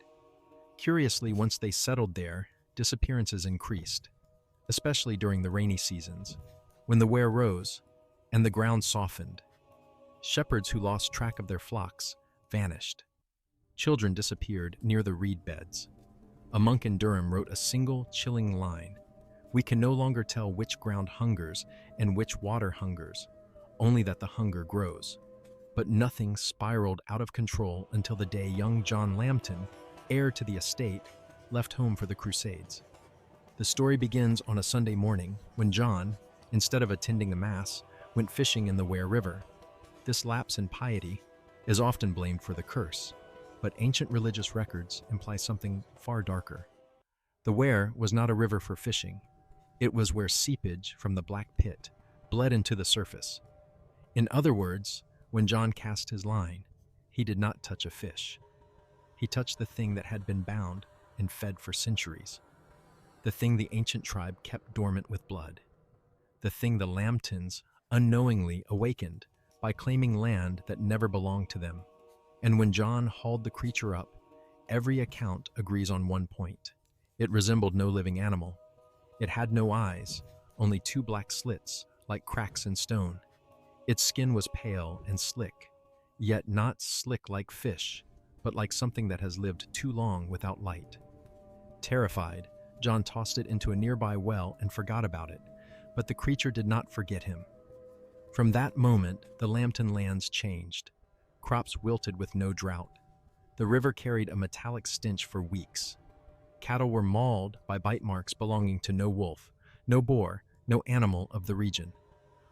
S1: Curiously, once they settled there, disappearances increased, especially during the rainy seasons, when the Ware rose and the ground softened. Shepherds who lost track of their flocks vanished. Children disappeared near the reed beds. A monk in Durham wrote a single chilling line: "We can no longer tell which ground hungers and which water hungers, only that the hunger grows." But nothing spiraled out of control until the day young John Lambton, heir to the estate, left home for the Crusades. The story begins on a Sunday morning when John, instead of attending the Mass, went fishing in the Ware River. This lapse in piety is often blamed for the curse, but ancient religious records imply something far darker. The Ware was not a river for fishing. It was where seepage from the Black Pit bled into the surface. In other words, when John cast his line, he did not touch a fish. He touched the thing that had been bound and fed for centuries. The thing the ancient tribe kept dormant with blood. The thing the Lambtons unknowingly awakened by claiming land that never belonged to them. And when John hauled the creature up, every account agrees on one point. It resembled no living animal. It had no eyes, only two black slits, like cracks in stone. Its skin was pale and slick, yet not slick like fish, but like something that has lived too long without light. Terrified, John tossed it into a nearby well and forgot about it, but the creature did not forget him. From that moment, the Lambton lands changed. Crops wilted with no drought. The river carried a metallic stench for weeks. Cattle were mauled by bite marks belonging to no wolf, no boar, no animal of the region.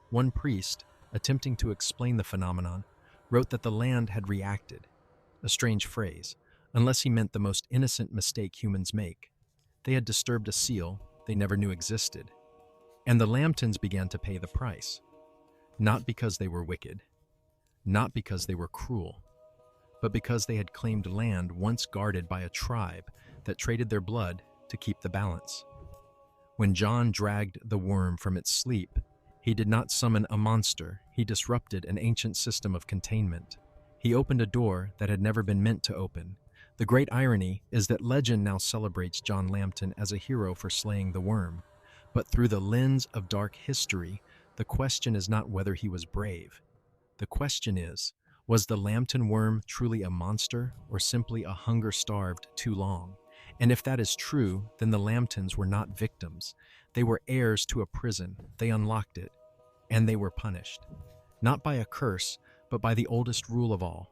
S1: One priest, attempting to explain the phenomenon, wrote that the land had reacted, a strange phrase, unless he meant the most innocent mistake humans make. They had disturbed a seal they never knew existed, and the Lambtons began to pay the price. Not because they were wicked, not because they were cruel, but because they had claimed land once guarded by a tribe that traded their blood to keep the balance. When John dragged the worm from its sleep, he did not summon a monster, he disrupted an ancient system of containment. He opened a door that had never been meant to open. The great irony is that legend now celebrates John Lambton as a hero for slaying the worm. But through the lens of dark history, the question is not whether he was brave. The question is, was the Lambton worm truly a monster or simply a hunger starved too long? And if that is true, then the Lambtons were not victims. They were heirs to a prison. They unlocked it, and they were punished. Not by a curse, but by the oldest rule of all.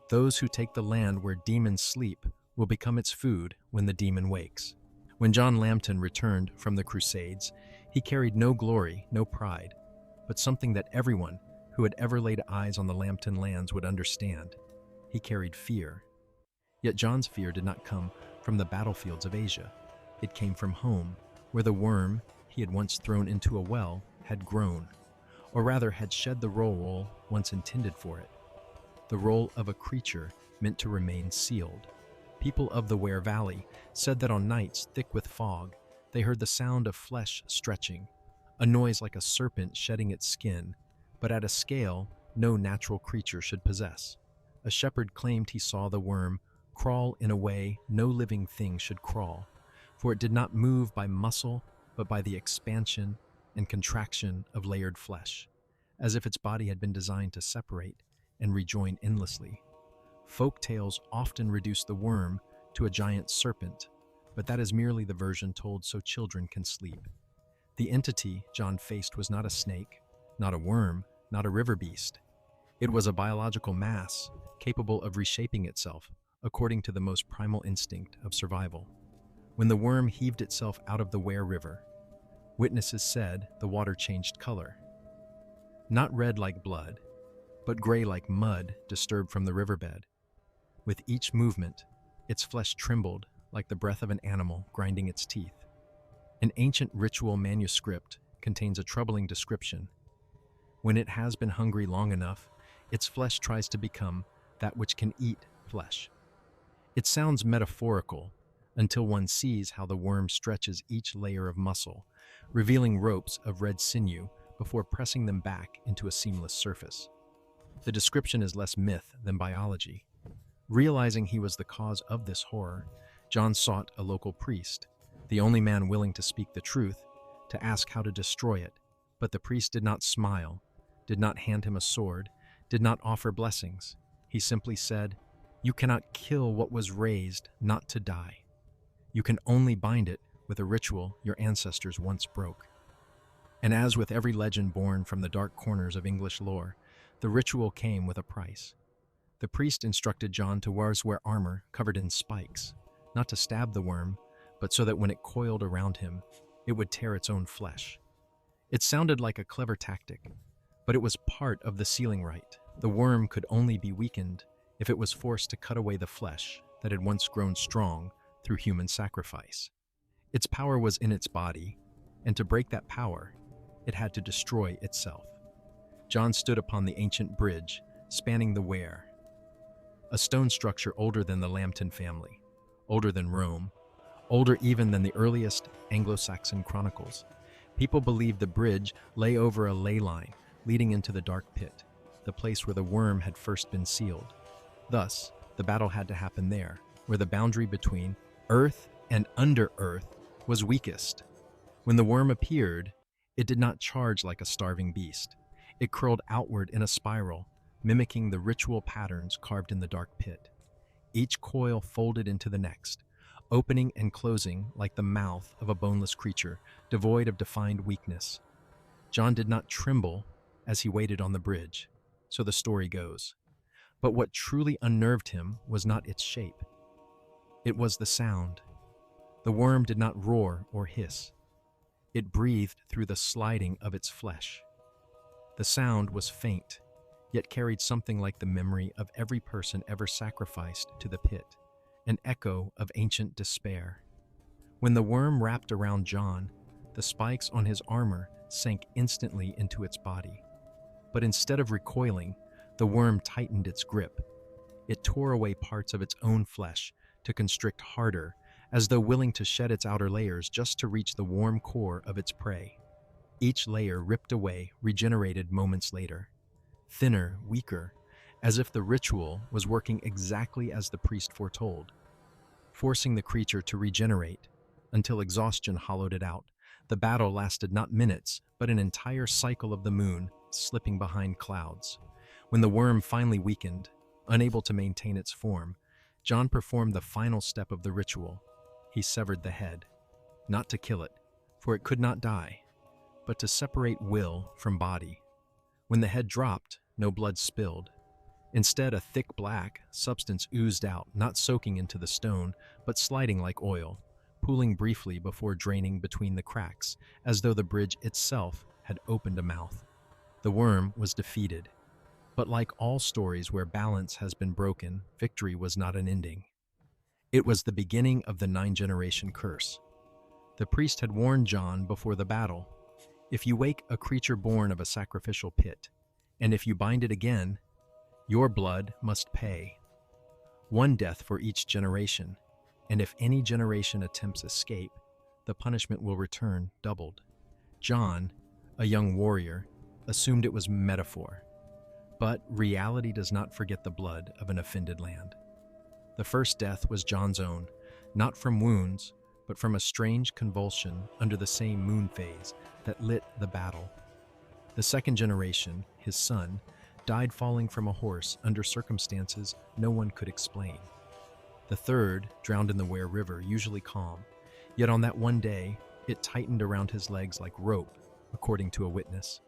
S1: Those who take the land where demons sleep will become its food when the demon wakes. When John Lambton returned from the Crusades, he carried no glory, no pride, but something that everyone who had ever laid eyes on the Lambton lands would understand. He carried fear. Yet John's fear did not come from the battlefields of Asia. It came from home, where the worm he had once thrown into a well had grown, or rather had shed the role once intended for it, the role of a creature meant to remain sealed. People of the Ware Valley said that on nights thick with fog, they heard the sound of flesh stretching, a noise like a serpent shedding its skin, but at a scale no natural creature should possess. A shepherd claimed he saw the worm crawl in a way no living thing should crawl, for it did not move by muscle, but by the expansion and contraction of layered flesh, as if its body had been designed to separate and rejoin endlessly. Folk tales often reduce the worm to a giant serpent, but that is merely the version told so children can sleep. The entity John faced was not a snake, not a worm, not a river beast. It was a biological mass capable of reshaping itself according to the most primal instinct of survival. When the worm heaved itself out of the Ware River, witnesses said the water changed color. Not red like blood, but gray like mud disturbed from the riverbed. With each movement, its flesh trembled like the breath of an animal grinding its teeth. An ancient ritual manuscript contains a troubling description. When it has been hungry long enough, its flesh tries to become that which can eat flesh. It sounds metaphorical until one sees how the worm stretches each layer of muscle, revealing ropes of red sinew before pressing them back into a seamless surface. The description is less myth than biology. Realizing he was the cause of this horror, John sought a local priest, the only man willing to speak the truth, to ask how to destroy it. But the priest did not smile, did not hand him a sword, did not offer blessings. He simply said, "You cannot kill what was raised not to die. You can only bind it with a ritual your ancestors once broke." And as with every legend born from the dark corners of English lore, the ritual came with a price. The priest instructed John to wear armor covered in spikes, not to stab the worm, but so that when it coiled around him, it would tear its own flesh. It sounded like a clever tactic, but it was part of the sealing rite. The worm could only be weakened if it was forced to cut away the flesh that had once grown strong through human sacrifice. Its power was in its body, and to break that power, it had to destroy itself. John stood upon the ancient bridge, spanning the Ware, a stone structure older than the Lambton family, older than Rome, older even than the earliest Anglo-Saxon chronicles. People believed the bridge lay over a ley line leading into the dark pit, the place where the worm had first been sealed. Thus, the battle had to happen there, where the boundary between earth and under earth was weakest. When the worm appeared, it did not charge like a starving beast. It curled outward in a spiral, mimicking the ritual patterns carved in the dark pit. Each coil folded into the next, opening and closing like the mouth of a boneless creature, devoid of defined weakness. John did not tremble as he waited on the bridge, so the story goes. But what truly unnerved him was not its shape. It was the sound. The worm did not roar or hiss. It breathed through the sliding of its flesh. The sound was faint, yet carried something like the memory of every person ever sacrificed to the pit, an echo of ancient despair. When the worm wrapped around John, the spikes on his armor sank instantly into its body. But instead of recoiling, the worm tightened its grip. It tore away parts of its own flesh to constrict harder, as though willing to shed its outer layers just to reach the warm core of its prey. Each layer ripped away, regenerated moments later. Thinner, weaker, as if the ritual was working exactly as the priest foretold, forcing the creature to regenerate until exhaustion hollowed it out. The battle lasted not minutes, but an entire cycle of the moon slipping behind clouds. When the worm finally weakened, unable to maintain its form, John performed the final step of the ritual. He severed the head, not to kill it, for it could not die, but to separate will from body. When the head dropped, no blood spilled. Instead, a thick black substance oozed out, not soaking into the stone, but sliding like oil, pooling briefly before draining between the cracks, as though the bridge itself had opened a mouth. The worm was defeated. But like all stories where balance has been broken, victory was not an ending. It was the beginning of the 9-generation curse. The priest had warned John before the battle. If you wake a creature born of a sacrificial pit, and if you bind it again, your blood must pay. One death for each generation, and if any generation attempts escape, the punishment will return doubled. John, a young warrior, assumed it was metaphor. But reality does not forget the blood of an offended land. The first death was John's own, not from wounds, but from a strange convulsion under the same moon phase that lit the battle. The second generation, his son, died falling from a horse under circumstances no one could explain. The third drowned in the Ware River, usually calm, yet on that one day, it tightened around his legs like rope, according to a witness.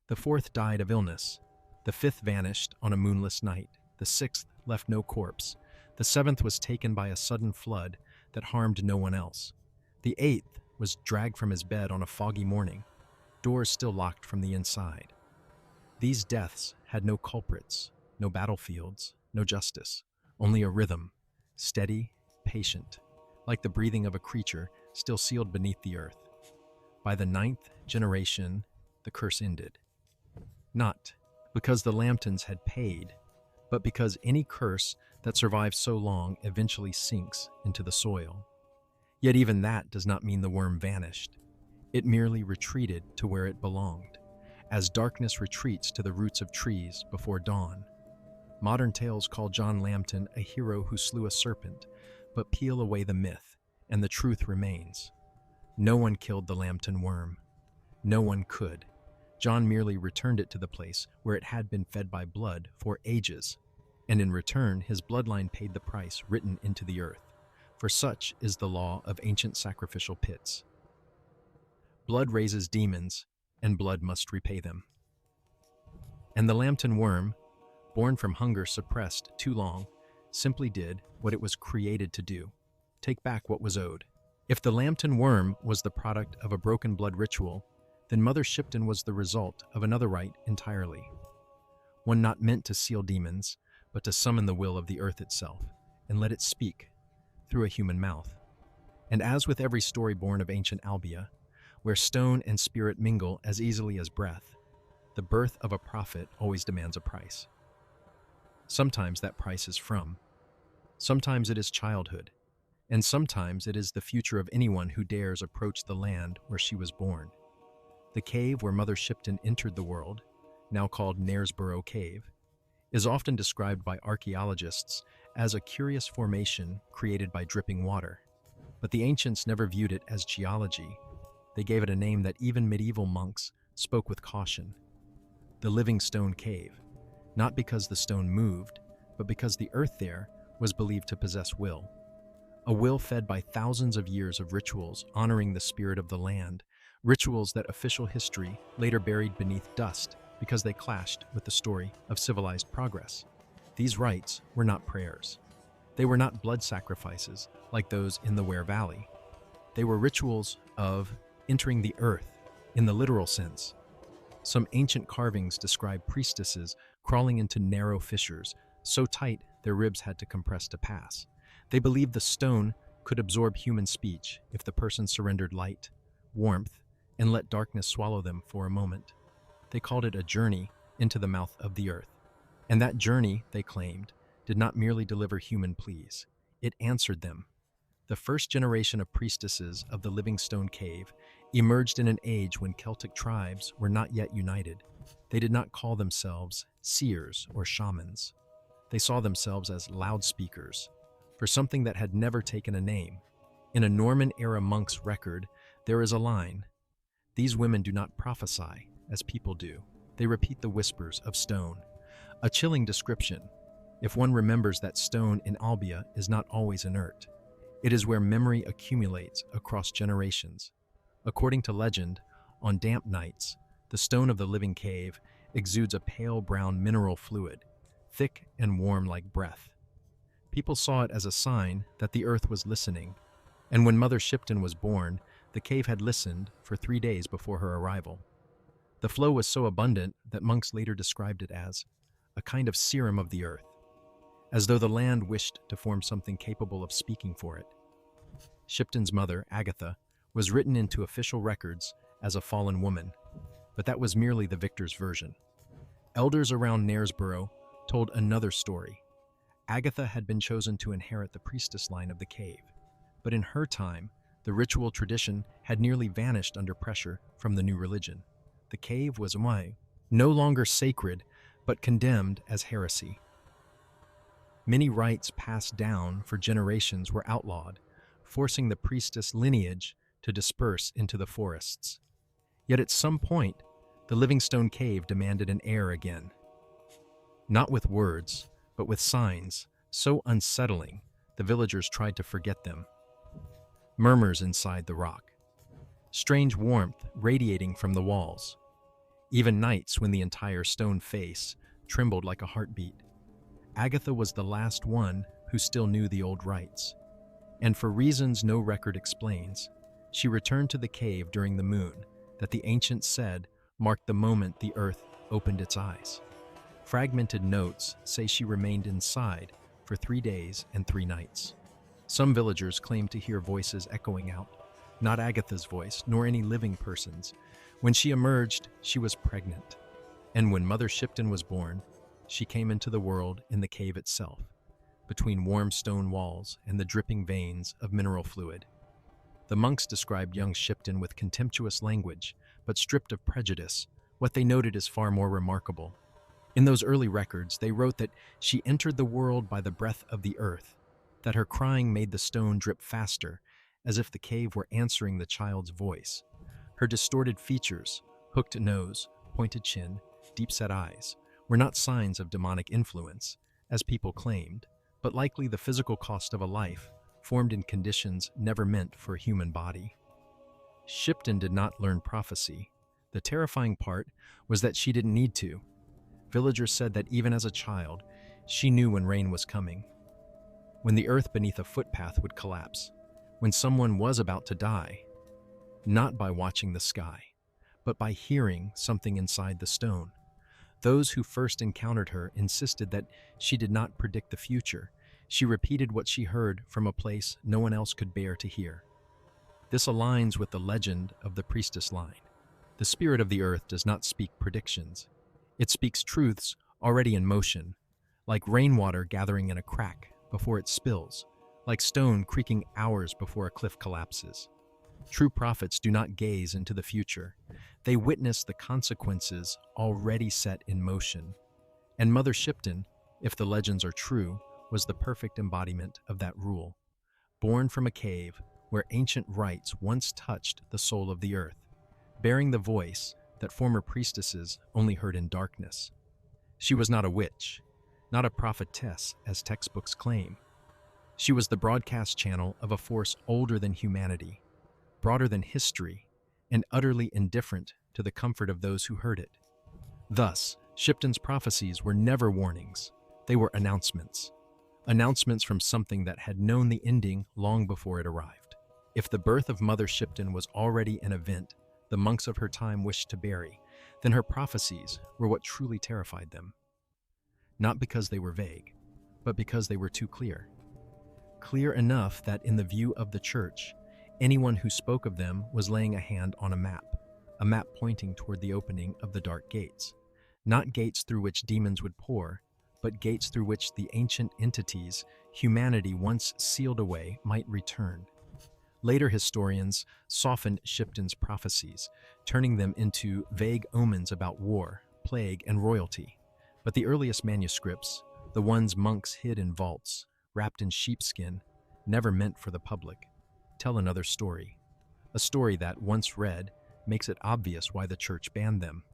S1: The fourth died of illness. The fifth vanished on a moonless night. The sixth left no corpse. The seventh was taken by a sudden flood that harmed no one else. The eighth was dragged from his bed on a foggy morning, doors still locked from the inside. These deaths had no culprits, no battlefields, no justice, only a rhythm, steady, patient, like the breathing of a creature still sealed beneath the earth. By the 9th generation, the curse ended. Not because the Lambtons had paid, but because any curse that survives so long eventually sinks into the soil. Yet even that does not mean the worm vanished. It merely retreated to where it belonged, as darkness retreats to the roots of trees before dawn. Modern tales call John Lambton a hero who slew a serpent, but peel away the myth, and the truth remains. No one killed the Lambton worm. No one could. John merely returned it to the place where it had been fed by blood for ages, and in return his bloodline paid the price written into the earth, for such is the law of ancient sacrificial pits. Blood raises demons, and blood must repay them. And the Lambton worm, born from hunger suppressed too long, simply did what it was created to do, take back what was owed. If the Lambton worm was the product of a broken blood ritual, then Mother Shipton was the result of another rite entirely. One not meant to seal demons, but to summon the will of the earth itself, and let it speak through a human mouth. And as with every story born of ancient Albia, where stone and spirit mingle as easily as breath, the birth of a prophet always demands a price. Sometimes that price is from, sometimes it is childhood, and sometimes it is the future of anyone who dares approach the land where she was born. The cave where Mother Shipton entered the world, now called Knaresborough Cave, is often described by archaeologists as a curious formation created by dripping water. But the ancients never viewed it as geology. They gave it a name that even medieval monks spoke with caution: the living stone cave, not because the stone moved, but because the earth there was believed to possess will. A will fed by thousands of years of rituals honoring the spirit of the land, rituals that official history later buried beneath dust because they clashed with the story of civilized progress. These rites were not prayers. They were not blood sacrifices like those in the Ware Valley. They were rituals of entering the earth in the literal sense. Some ancient carvings describe priestesses crawling into narrow fissures, so tight their ribs had to compress to pass. They believed the stone could absorb human speech if the person surrendered light, warmth, and let darkness swallow them for a moment. They called it a journey into the mouth of the earth. And that journey, they claimed, did not merely deliver human pleas. It answered them. The first generation of priestesses of the Living Stone Cave emerged in an age when Celtic tribes were not yet united. They did not call themselves seers or shamans. They saw themselves as loudspeakers for something that had never taken a name. In a Norman-era monk's record, there is a line: "These women do not prophesy as people do. They repeat the whispers of stone." A chilling description, if one remembers that stone in Albia is not always inert. It is where memory accumulates across generations. According to legend, on damp nights, the stone of the living cave exudes a pale brown mineral fluid, thick and warm like breath. People saw it as a sign that the earth was listening, and when Mother Shipton was born, the cave had listened for 3 days before her arrival. The flow was so abundant that monks later described it as a kind of serum of the earth, as though the land wished to form something capable of speaking for it. Shipton's mother, Agatha, was written into official records as a fallen woman, but that was merely the victor's version. Elders around Knaresborough told another story. Agatha had been chosen to inherit the priestess line of the cave, but in her time, the ritual tradition had nearly vanished under pressure from the new religion. The cave was no longer sacred, but condemned as heresy. Many rites passed down for generations were outlawed, forcing the priestess lineage to disperse into the forests. Yet at some point, the Livingstone Cave demanded an heir again. Not with words, but with signs, so unsettling, the villagers tried to forget them. Murmurs inside the rock. Strange warmth radiating from the walls. Even nights when the entire stone face trembled like a heartbeat. Agatha was the last one who still knew the old rites. And for reasons no record explains, she returned to the cave during the moon that the ancients said marked the moment the earth opened its eyes. Fragmented notes say she remained inside for 3 days and 3 nights. Some villagers claim to hear voices echoing out, not Agatha's voice, nor any living person's. When she emerged, she was pregnant. And when Mother Shipton was born, she came into the world in the cave itself, between warm stone walls and the dripping veins of mineral fluid. The monks described young Shipton with contemptuous language, but stripped of prejudice. What they noted is far more remarkable. In those early records, they wrote that she entered the world by the breath of the earth, that her crying made the stone drip faster, as if the cave were answering the child's voice. Her distorted features, hooked nose, pointed chin, deep-set eyes, were not signs of demonic influence, as people claimed, but likely the physical cost of a life formed in conditions never meant for a human body. Shipton did not learn prophecy. The terrifying part was that she didn't need to. Villagers said that even as a child, she knew when rain was coming, when the earth beneath a footpath would collapse, when someone was about to die, not by watching the sky, but by hearing something inside the stone. Those who first encountered her insisted that she did not predict the future. She repeated what she heard from a place no one else could bear to hear. This aligns with the legend of the priestess line. The spirit of the earth does not speak predictions. It speaks truths already in motion, like rainwater gathering in a crack before it spills, like stone creaking hours before a cliff collapses. True prophets do not gaze into the future. They witness the consequences already set in motion. And Mother Shipton, if the legends are true, was the perfect embodiment of that rule. Born from a cave where ancient rites once touched the soul of the earth, bearing the voice that former priestesses only heard in darkness. She was not a witch, not a prophetess as textbooks claim. She was the broadcast channel of a force older than humanity, broader than history, and utterly indifferent to the comfort of those who heard it. Thus, Shipton's prophecies were never warnings, they were announcements. Announcements from something that had known the ending long before it arrived. If the birth of Mother Shipton was already an event the monks of her time wished to bury, then her prophecies were what truly terrified them. Not because they were vague, but because they were too clear. Clear enough that in the view of the church, anyone who spoke of them was laying a hand on a map pointing toward the opening of the dark gates. Not gates through which demons would pour, but gates through which the ancient entities humanity once sealed away might return. Later historians softened Shipton's prophecies, turning them into vague omens about war, plague, and royalty. But the earliest manuscripts, the ones monks hid in vaults, wrapped in sheepskin, never meant for the public, tell another story. A story that, once read, makes it obvious why the church banned them.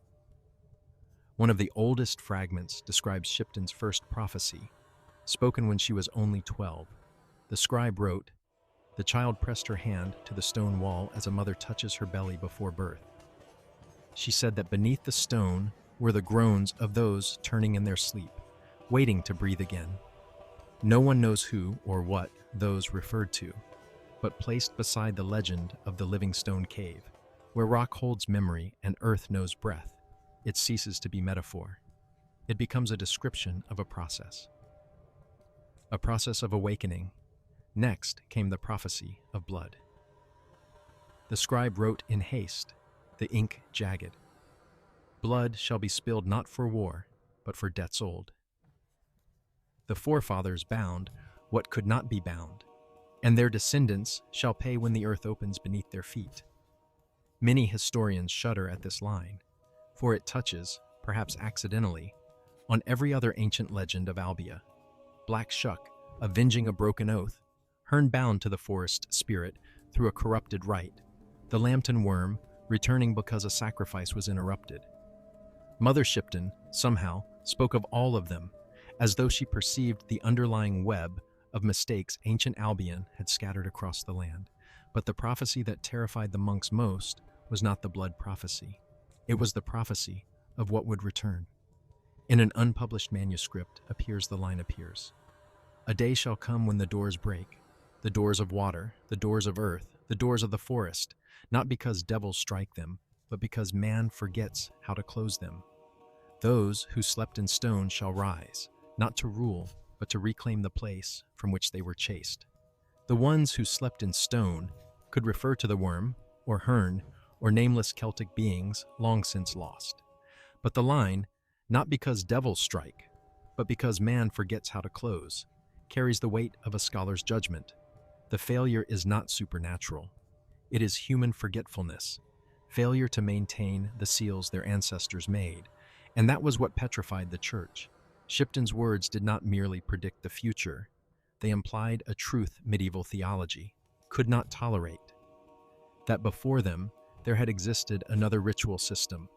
S1: One of the oldest fragments describes Shipton's first prophecy, spoken when she was only 12. The scribe wrote, "The child pressed her hand to the stone wall as a mother touches her belly before birth. She said that beneath the stone were the groans of those turning in their sleep, waiting to breathe again. No one knows who or what those referred to, but placed beside the legend of the living stone cave, where rock holds memory and earth knows breath, it ceases to be metaphor. It becomes a description of a process of awakening. Next came the prophecy of blood. The scribe wrote in haste, the ink jagged. Blood shall be spilled not for war, but for debts old. The forefathers bound what could not be bound, and their descendants shall pay when the earth opens beneath their feet." Many historians shudder at this line, for it touches, perhaps accidentally, on every other ancient legend of Albia. Black Shuck, avenging a broken oath, Herne bound to the forest spirit through a corrupted rite, the Lambton worm returning because a sacrifice was interrupted. Mother Shipton, somehow, spoke of all of them, as though she perceived the underlying web of mistakes ancient Albion had scattered across the land. But the prophecy that terrified the monks most was not the blood prophecy. It was the prophecy of what would return. In an unpublished manuscript the line appears. "A day shall come when the doors break, the doors of water, the doors of earth, the doors of the forest, not because devils strike them, but because man forgets how to close them. Those who slept in stone shall rise, not to rule, but to reclaim the place from which they were chased." The ones who slept in stone could refer to the worm, or Herne, or nameless Celtic beings long since lost. But the line, "not because devils strike, but because man forgets how to close," carries the weight of a scholar's judgment. The failure is not supernatural. It is human forgetfulness, failure to maintain the seals their ancestors made, and that was what petrified the church. Shipton's words did not merely predict the future, they implied a truth medieval theology could not tolerate. That before them, there had existed another ritual system,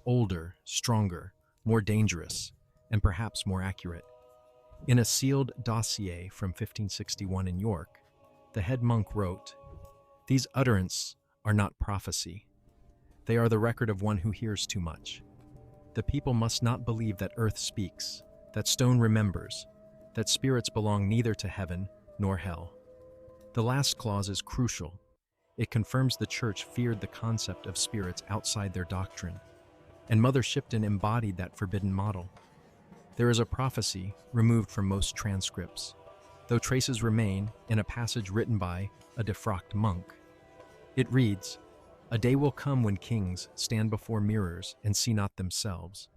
S1: older, stronger, more dangerous, and perhaps more accurate. In a sealed dossier from 1561 in York, the head monk wrote, "These utterances are not prophecy. They are the record of one who hears too much. The people must not believe that earth speaks, that stone remembers, that spirits belong neither to heaven nor hell." The last clause is crucial. It confirms the church feared the concept of spirits outside their doctrine, and Mother Shipton embodied that forbidden model. There is a prophecy removed from most transcripts, though traces remain in a passage written by a defrocked monk. It reads, "A day will come when kings stand before mirrors and see not themselves,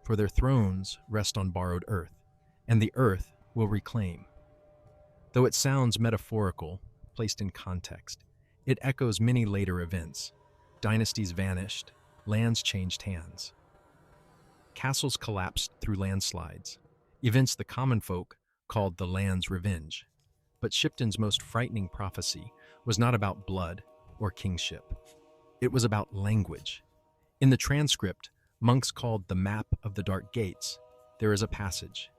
S1: for their thrones rest on borrowed earth, and the earth will reclaim." Though it sounds metaphorical, placed in context, it echoes many later events. Dynasties vanished, lands changed hands. Castles collapsed through landslides, events the common folk called the land's revenge. But Shipton's most frightening prophecy was not about blood or kingship. It was about language. In the transcript, monks called the Map of the Dark Gates, there is a passage.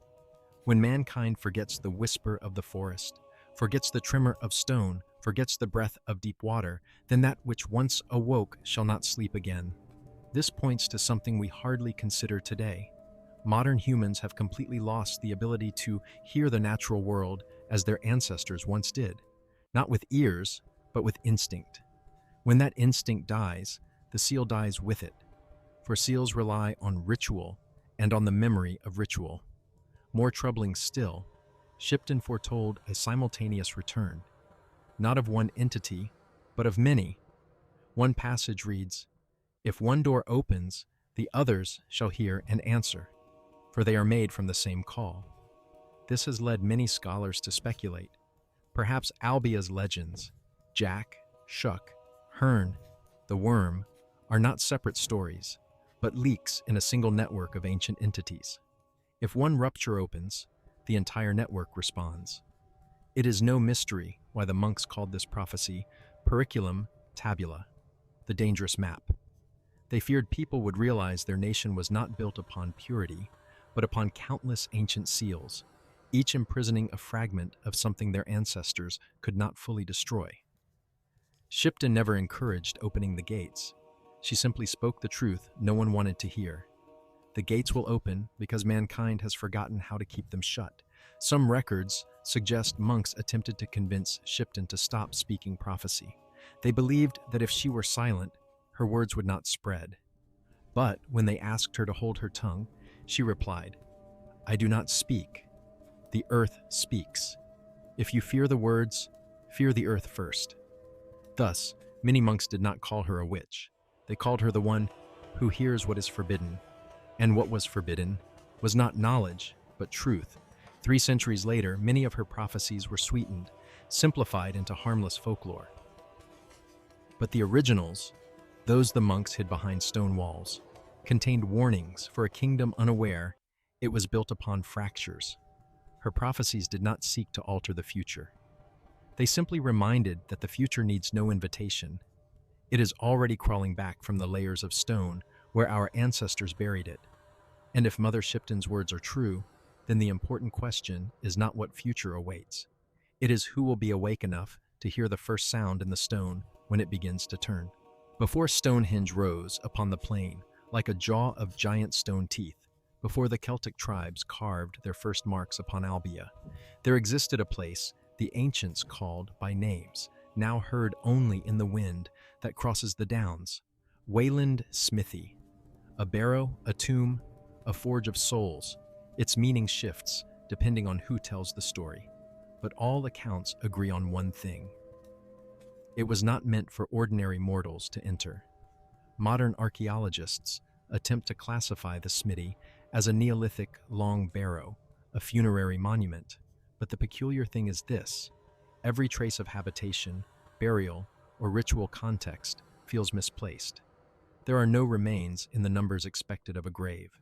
S1: When mankind forgets the whisper of the forest, forgets the tremor of stone, forgets the breath of deep water, then that which once awoke shall not sleep again. This points to something we hardly consider today. Modern humans have completely lost the ability to hear the natural world as their ancestors once did, not with ears, but with instinct. When that instinct dies, the seal dies with it, for seals rely on ritual and on the memory of ritual. More troubling still, Shipton foretold a simultaneous return, not of one entity, but of many. One passage reads, "If one door opens, the others shall hear and answer, for they are made from the same call." This has led many scholars to speculate. Perhaps Albia's legends, Jack, Shuck, Herne, the worm, are not separate stories, but leaks in a single network of ancient entities. If one rupture opens, the entire network responds. It is no mystery why the monks called this prophecy Periculum Tabula, the dangerous map. They feared people would realize their nation was not built upon purity, but upon countless ancient seals, each imprisoning a fragment of something their ancestors could not fully destroy. Shipton never encouraged opening the gates. She simply spoke the truth no one wanted to hear. The gates will open because mankind has forgotten how to keep them shut. Some records suggest monks attempted to convince Shipton to stop speaking prophecy. They believed that if she were silent, her words would not spread. But when they asked her to hold her tongue, she replied, "I do not speak. The earth speaks. If you fear the words, fear the earth first." Thus, many monks did not call her a witch. They called her the one who hears what is forbidden. And what was forbidden was not knowledge, but truth. 3 centuries later, many of her prophecies were sweetened, simplified into harmless folklore. But the originals, those the monks hid behind stone walls, contained warnings for a kingdom unaware it was built upon fractures. Her prophecies did not seek to alter the future. They simply reminded that the future needs no invitation. It is already crawling back from the layers of stone where our ancestors buried it. And if Mother Shipton's words are true, then the important question is not what future awaits. It is who will be awake enough to hear the first sound in the stone when it begins to turn. Before Stonehenge rose upon the plain like a jaw of giant stone teeth, before the Celtic tribes carved their first marks upon Albia, there existed a place the ancients called by names, now heard only in the wind that crosses the downs. Wayland smithy. A barrow, a tomb, a forge of souls. Its meaning shifts depending on who tells the story, but all accounts agree on one thing. It was not meant for ordinary mortals to enter. Modern archaeologists attempt to classify the smithy as a Neolithic long barrow, a funerary monument, but the peculiar thing is this: every trace of habitation, burial, or ritual context feels misplaced. There are no remains in the numbers expected of a grave.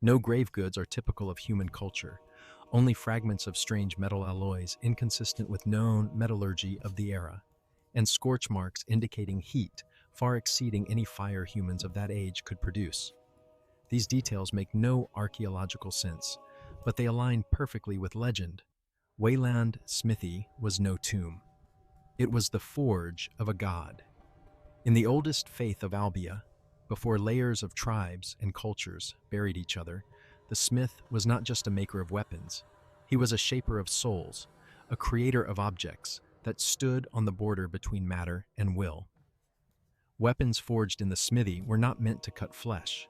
S1: No grave goods are typical of human culture, only fragments of strange metal alloys inconsistent with known metallurgy of the era, and scorch marks indicating heat far exceeding any fire humans of that age could produce. These details make no archaeological sense, but they align perfectly with legend. Wayland smithy was no tomb. It was the forge of a god. In the oldest faith of Albia, before layers of tribes and cultures buried each other, the smith was not just a maker of weapons. He was a shaper of souls, a creator of objects that stood on the border between matter and will. Weapons forged in the smithy were not meant to cut flesh.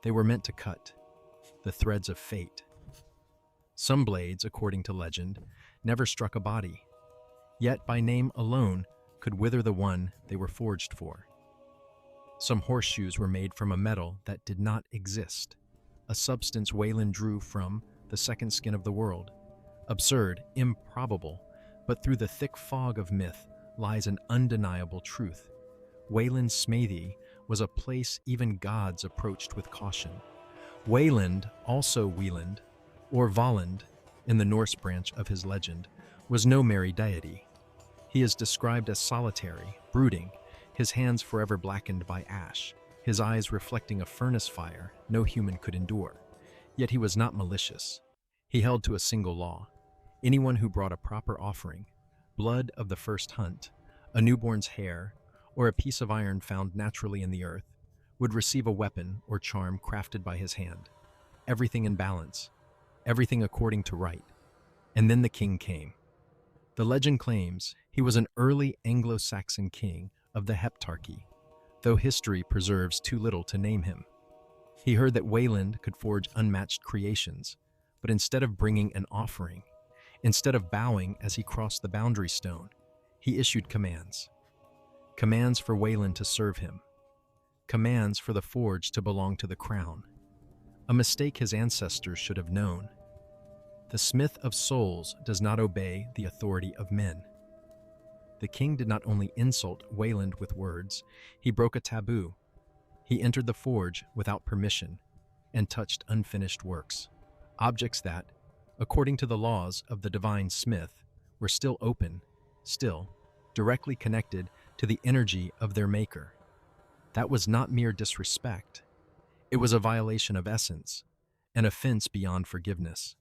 S1: They were meant to cut the threads of fate. Some blades, according to legend, never struck a body, yet by name alone could wither the one they were forged for. Some horseshoes were made from a metal that did not exist, a substance Wayland drew from the second skin of the world. Absurd, improbable, but through the thick fog of myth lies an undeniable truth. Wayland's smithy was a place even gods approached with caution. Wayland, also Wieland, or Valand, in the Norse branch of his legend, was no merry deity. He is described as solitary, brooding, his hands forever blackened by ash, his eyes reflecting a furnace fire no human could endure. Yet he was not malicious. He held to a single law. Anyone who brought a proper offering, blood of the first hunt, a newborn's hair, or a piece of iron found naturally in the earth, would receive a weapon or charm crafted by his hand. Everything in balance, everything according to rite. And then the king came. The legend claims he was an early Anglo-Saxon king of the Heptarchy, though history preserves too little to name him. He heard that Wayland could forge unmatched creations, but instead of bringing an offering, instead of bowing as he crossed the boundary stone, he issued commands. Commands for Wayland to serve him. Commands for the forge to belong to the crown. A mistake his ancestors should have known. The smith of souls does not obey the authority of men. The king did not only insult Wayland with words, he broke a taboo. He entered the forge without permission and touched unfinished works, objects that, according to the laws of the divine smith, were still open, still directly connected to the energy of their maker. That was not mere disrespect. It was a violation of essence, an offense beyond forgiveness.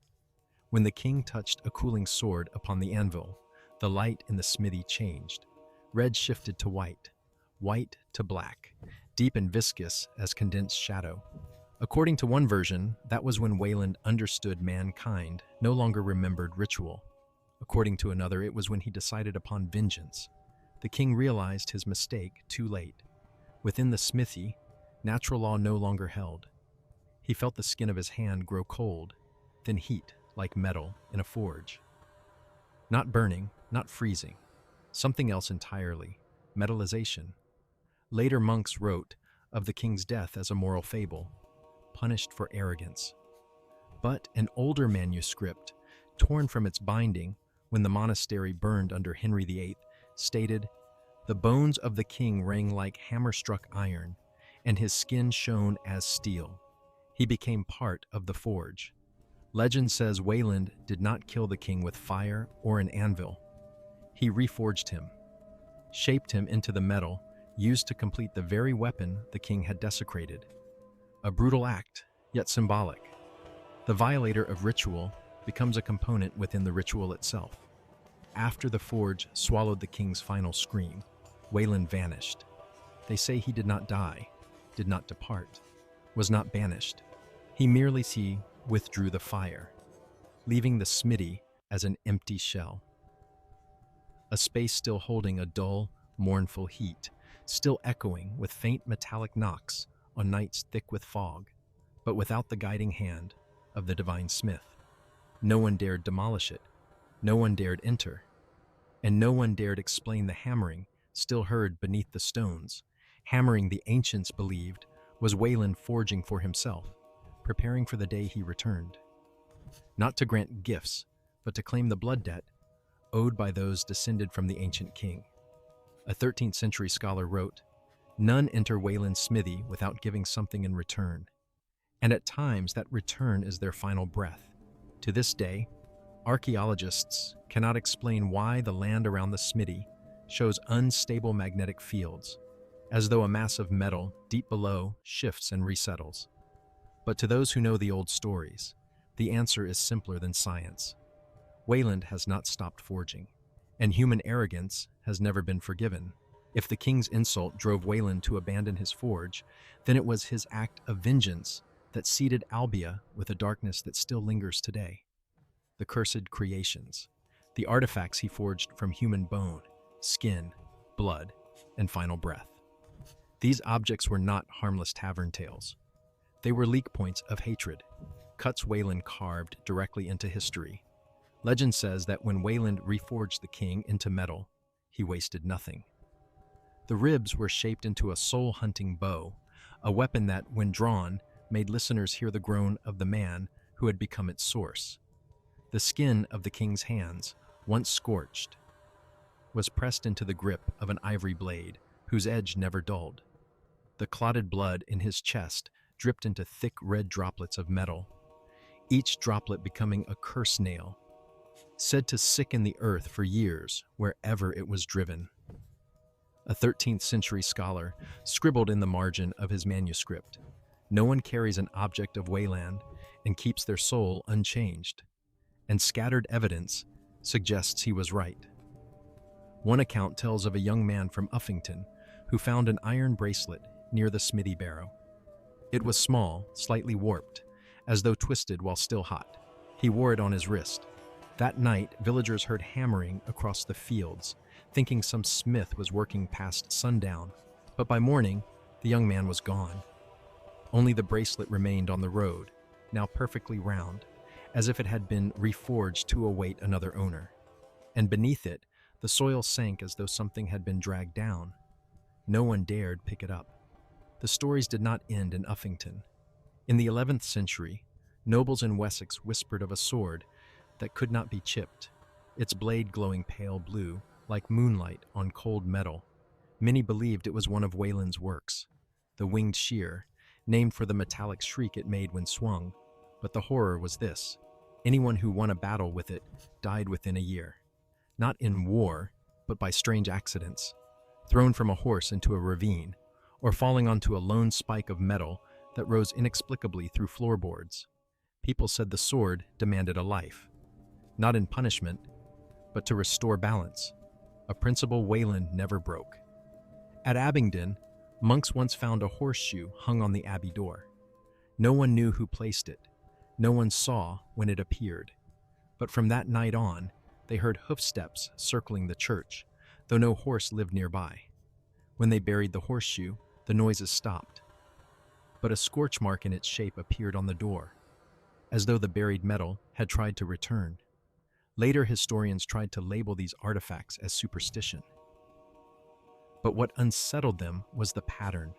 S1: When the king touched a cooling sword upon the anvil, the light in the smithy changed. Red shifted to white to black, deep and viscous as condensed shadow. According to one version, that was when Wayland understood mankind no longer remembered ritual. According to another, it was when he decided upon vengeance. The king realized his mistake too late. Within the smithy, natural law no longer held. He felt the skin of his hand grow cold, then heat like metal in a forge. Not burning, not freezing, something else entirely, metallization. Later monks wrote of the king's death as a moral fable, punished for arrogance. But an older manuscript, torn from its binding when the monastery burned under Henry VIII, stated, "The bones of the king rang like hammer-struck iron, and his skin shone as steel. He became part of the forge." Legend says Wayland did not kill the king with fire or an anvil. He reforged him, shaped him into the metal used to complete the very weapon the king had desecrated. A brutal act, yet symbolic. The violator of ritual becomes a component within the ritual itself. After the forge swallowed the king's final scream, Wayland vanished. They say he did not die, did not depart, was not banished. He merely withdrew the fire, leaving the smithy as an empty shell. A space still holding a dull, mournful heat, still echoing with faint metallic knocks on nights thick with fog, but without the guiding hand of the divine smith. No one dared demolish it, no one dared enter, and no one dared explain the hammering still heard beneath the stones. Hammering the ancients believed was Wayland forging for himself, preparing for the day he returned. Not to grant gifts, but to claim the blood debt owed by those descended from the ancient king. A 13th century scholar wrote, "None enter Wayland's smithy without giving something in return, and at times that return is their final breath." To this day, archaeologists cannot explain why the land around the smithy shows unstable magnetic fields, as though a mass of metal deep below shifts and resettles. But to those who know the old stories, the answer is simpler than science. Wayland has not stopped forging, and human arrogance has never been forgiven. If the king's insult drove Wayland to abandon his forge, then it was his act of vengeance that seeded Albia with a darkness that still lingers today. The cursed creations, the artifacts he forged from human bone, skin, blood, and final breath. These objects were not harmless tavern tales. They were leak points of hatred, cuts Wayland carved directly into history. Legend says that when Wayland reforged the king into metal, he wasted nothing. The ribs were shaped into a soul-hunting bow, a weapon that, when drawn, made listeners hear the groan of the man who had become its source. The skin of the king's hands, once scorched, was pressed into the grip of an ivory blade whose edge never dulled. The clotted blood in his chest dripped into thick red droplets of metal, each droplet becoming a curse nail, said to sicken the earth for years wherever it was driven. A 13th century scholar scribbled in the margin of his manuscript, "No one carries an object of Wayland and keeps their soul unchanged," and scattered evidence suggests he was right. One account tells of a young man from Uffington who found an iron bracelet near the smithy barrow. It was small, slightly warped, as though twisted while still hot. He wore it on his wrist. That night, villagers heard hammering across the fields, thinking some smith was working past sundown, but by morning, the young man was gone. Only the bracelet remained on the road, now perfectly round, as if it had been reforged to await another owner. And beneath it, the soil sank as though something had been dragged down. No one dared pick it up. The stories did not end in Uffington. In the 11th century, nobles in Wessex whispered of a sword that could not be chipped, its blade glowing pale blue, like moonlight on cold metal. Many believed it was one of Wayland's works, the winged shear, named for the metallic shriek it made when swung. But the horror was this: anyone who won a battle with it died within a year. Not in war, but by strange accidents, thrown from a horse into a ravine, or falling onto a lone spike of metal that rose inexplicably through floorboards. People said the sword demanded a life, not in punishment, but to restore balance, a principle Wayland never broke. At Abingdon, monks once found a horseshoe hung on the abbey door. No one knew who placed it. No one saw when it appeared. But from that night on, they heard hoofsteps circling the church, though no horse lived nearby. When they buried the horseshoe, the noises stopped. But a scorch mark in its shape appeared on the door, as though the buried metal had tried to return. Later historians tried to label these artifacts as superstition. But what unsettled them was the pattern.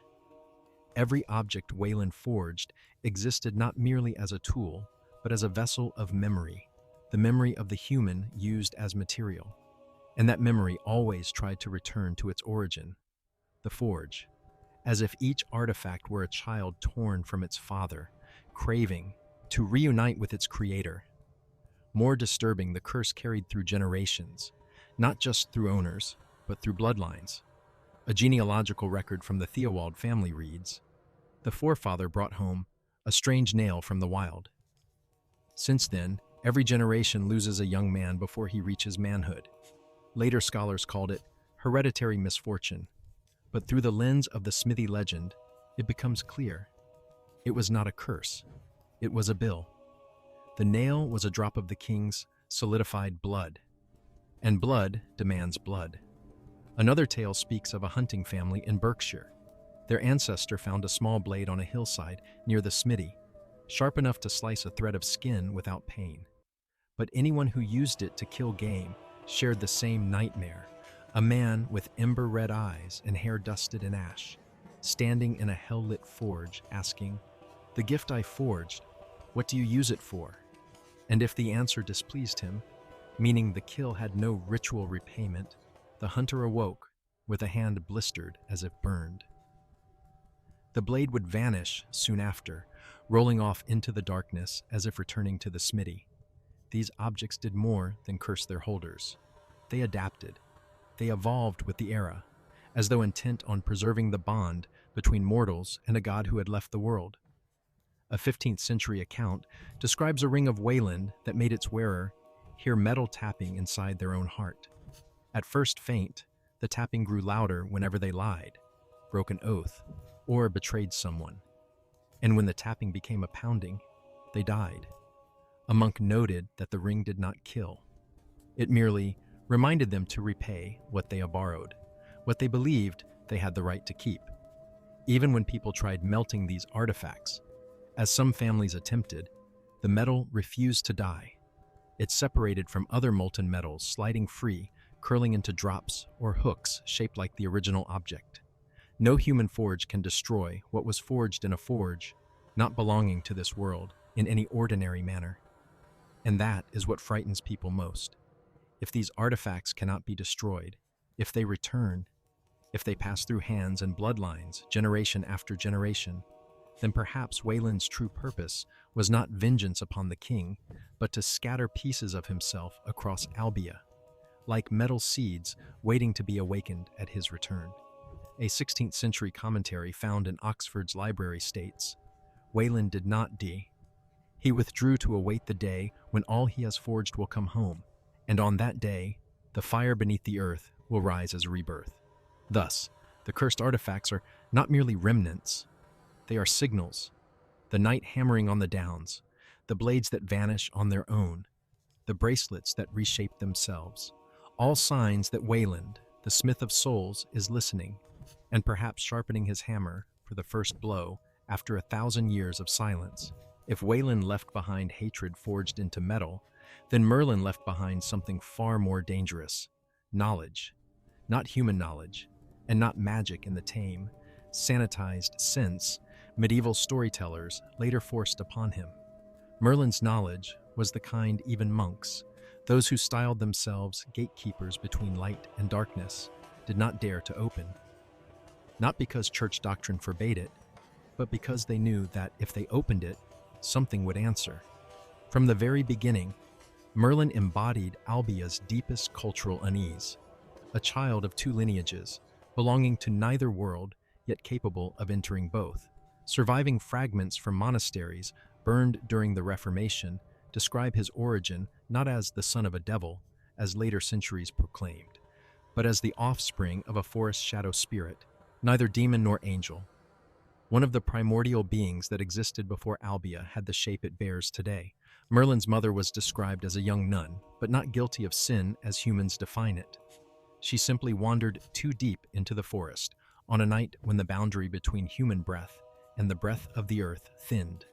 S1: Every object Wayland forged existed not merely as a tool, but as a vessel of memory, the memory of the human used as material. And that memory always tried to return to its origin, the forge, as if each artifact were a child torn from its father, craving to reunite with its creator. More disturbing, the curse carried through generations, not just through owners, but through bloodlines. A genealogical record from the Theobald family reads, "The forefather brought home a strange nail from the wild." Since then, every generation loses a young man before he reaches manhood. Later scholars called it hereditary misfortune, but through the lens of the smithy legend, it becomes clear. It was not a curse, it was a bill. The nail was a drop of the king's solidified blood, and blood demands blood. Another tale speaks of a hunting family in Berkshire. Their ancestor found a small blade on a hillside near the smithy, sharp enough to slice a thread of skin without pain. But anyone who used it to kill game shared the same nightmare: a man with ember-red eyes and hair dusted in ash, standing in a hell-lit forge asking, "The gift I forged, what do you use it for?" And if the answer displeased him, meaning the kill had no ritual repayment, the hunter awoke with a hand blistered as if burned. The blade would vanish soon after, rolling off into the darkness as if returning to the smithy. These objects did more than curse their holders. They adapted. They evolved with the era, as though intent on preserving the bond between mortals and a god who had left the world. A 15th century account describes a ring of Wayland that made its wearer hear metal tapping inside their own heart. At first faint, the tapping grew louder whenever they lied, broke an oath, or betrayed someone. And when the tapping became a pounding, they died. A monk noted that the ring did not kill. It merely reminded them to repay what they had borrowed, what they believed they had the right to keep. Even when people tried melting these artifacts, as some families attempted, the metal refused to die. It separated from other molten metals, sliding free, curling into drops or hooks shaped like the original object. No human forge can destroy what was forged in a forge, not belonging to this world, in any ordinary manner. And that is what frightens people most. If these artifacts cannot be destroyed, if they return, if they pass through hands and bloodlines, generation after generation, then perhaps Wayland's true purpose was not vengeance upon the king, but to scatter pieces of himself across Albia, like metal seeds waiting to be awakened at his return. A 16th century commentary found in Oxford's library states, Wayland did not die. He withdrew to await the day when all he has forged will come home, and on that day, the fire beneath the earth will rise as rebirth. Thus, the cursed artifacts are not merely remnants, they are signals. The night hammering on the downs, the blades that vanish on their own, the bracelets that reshape themselves, all signs that Wayland, the smith of souls, is listening, and perhaps sharpening his hammer for the first blow after 1,000 years of silence. If Wayland left behind hatred forged into metal, then Merlin left behind something far more dangerous: knowledge. Not human knowledge, and not magic in the tame, sanitized sense medieval storytellers later forced upon him. Merlin's knowledge was the kind even monks, those who styled themselves gatekeepers between light and darkness, did not dare to open. Not because church doctrine forbade it, but because they knew that if they opened it, something would answer. From the very beginning, Merlin embodied Albia's deepest cultural unease, a child of two lineages, belonging to neither world, yet capable of entering both. Surviving fragments from monasteries burned during the Reformation describe his origin not as the son of a devil, as later centuries proclaimed, but as the offspring of a forest shadow spirit, neither demon nor angel. One of the primordial beings that existed before Albia had the shape it bears today. Merlin's mother was described as a young nun, but not guilty of sin as humans define it. She simply wandered too deep into the forest on a night when the boundary between human breath and the breath of the earth thinned.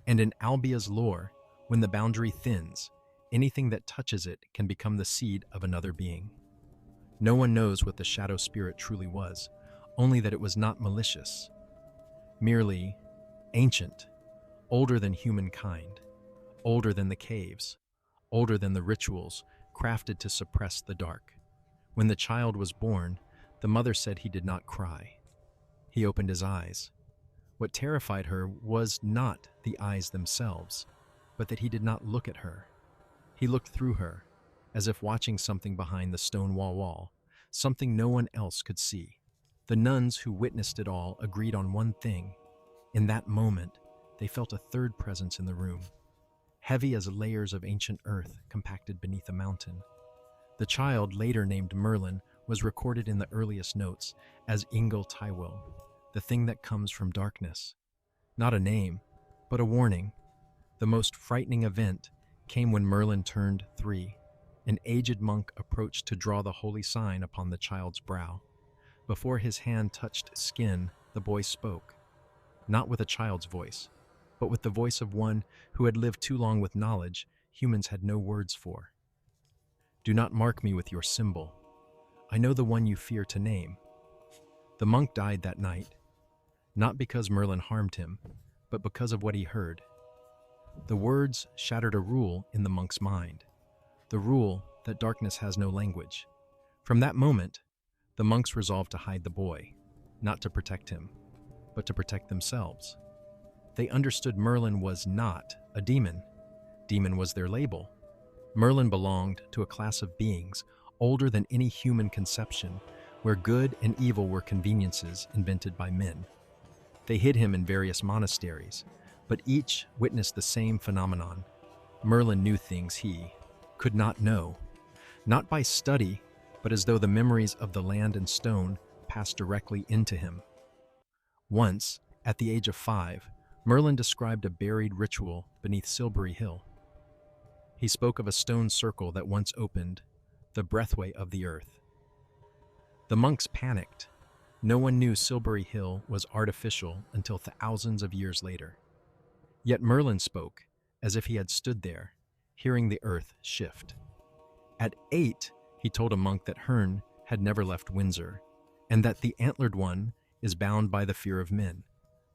S1: And in Albia's lore, when the boundary thins, anything that touches it can become the seed of another being. No one knows what the shadow spirit truly was, only that it was not malicious, merely ancient, older than humankind, older than the caves, older than the rituals crafted to suppress the dark. When the child was born, the mother said he did not cry. He opened his eyes. What terrified her was not the eyes themselves, but that he did not look at her. He looked through her, as if watching something behind the stone wall, something no one else could see. The nuns who witnessed it all agreed on one thing. In that moment, they felt a third presence in the room, heavy as layers of ancient earth compacted beneath a mountain. The child, later named Merlin, was recorded in the earliest notes as Ingel Tywil, the thing that comes from darkness. Not a name, but a warning. The most frightening event came when Merlin turned 3. An aged monk approached to draw the holy sign upon the child's brow. Before his hand touched skin, the boy spoke, not with a child's voice, but with the voice of one who had lived too long with knowledge humans had no words for. "Do not mark me with your symbol. I know the one you fear to name." The monk died that night, not because Merlin harmed him, but because of what he heard. The words shattered a rule in the monk's mind, the rule that darkness has no language. From that moment, the monks resolved to hide the boy, not to protect him, but to protect themselves. They understood Merlin was not a demon. Demon was their label. Merlin belonged to a class of beings older than any human conception, where good and evil were conveniences invented by men. They hid him in various monasteries, but each witnessed the same phenomenon. Merlin knew things he could not know, not by study, but as though the memories of the land and stone passed directly into him. Once, at the age of 5, Merlin described a buried ritual beneath Silbury Hill. He spoke of a stone circle that once opened, the breathway of the earth. The monks panicked. No one knew Silbury Hill was artificial until thousands of years later. Yet Merlin spoke, as if he had stood there, hearing the earth shift. At 8, he told a monk that Herne had never left Windsor, and that the antlered one is bound by the fear of men.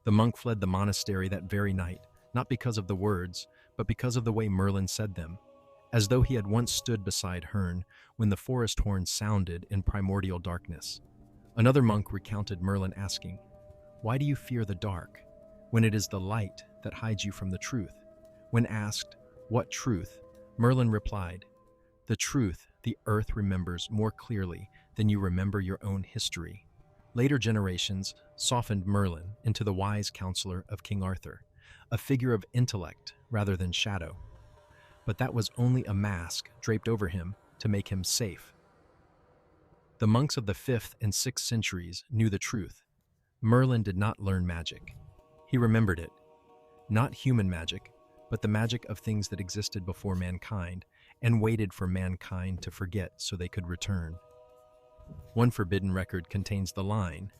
S1: The monk fled the monastery that very night, not because of the words, but because of the way Merlin said them, as though he had once stood beside Herne when the forest horn sounded in primordial darkness. Another monk recounted Merlin asking, "Why do you fear the dark, when it is the light that hides you from the truth?" When asked, "What truth?" Merlin replied, "The truth the earth remembers more clearly than you remember your own history." Later generations softened Merlin into the wise counselor of King Arthur, a figure of intellect rather than shadow. But that was only a mask draped over him to make him safe. The monks of the 5th and 6th centuries knew the truth. Merlin did not learn magic. He remembered it. Not human magic, but the magic of things that existed before mankind and waited for mankind to forget so they could return. One forbidden record contains the line,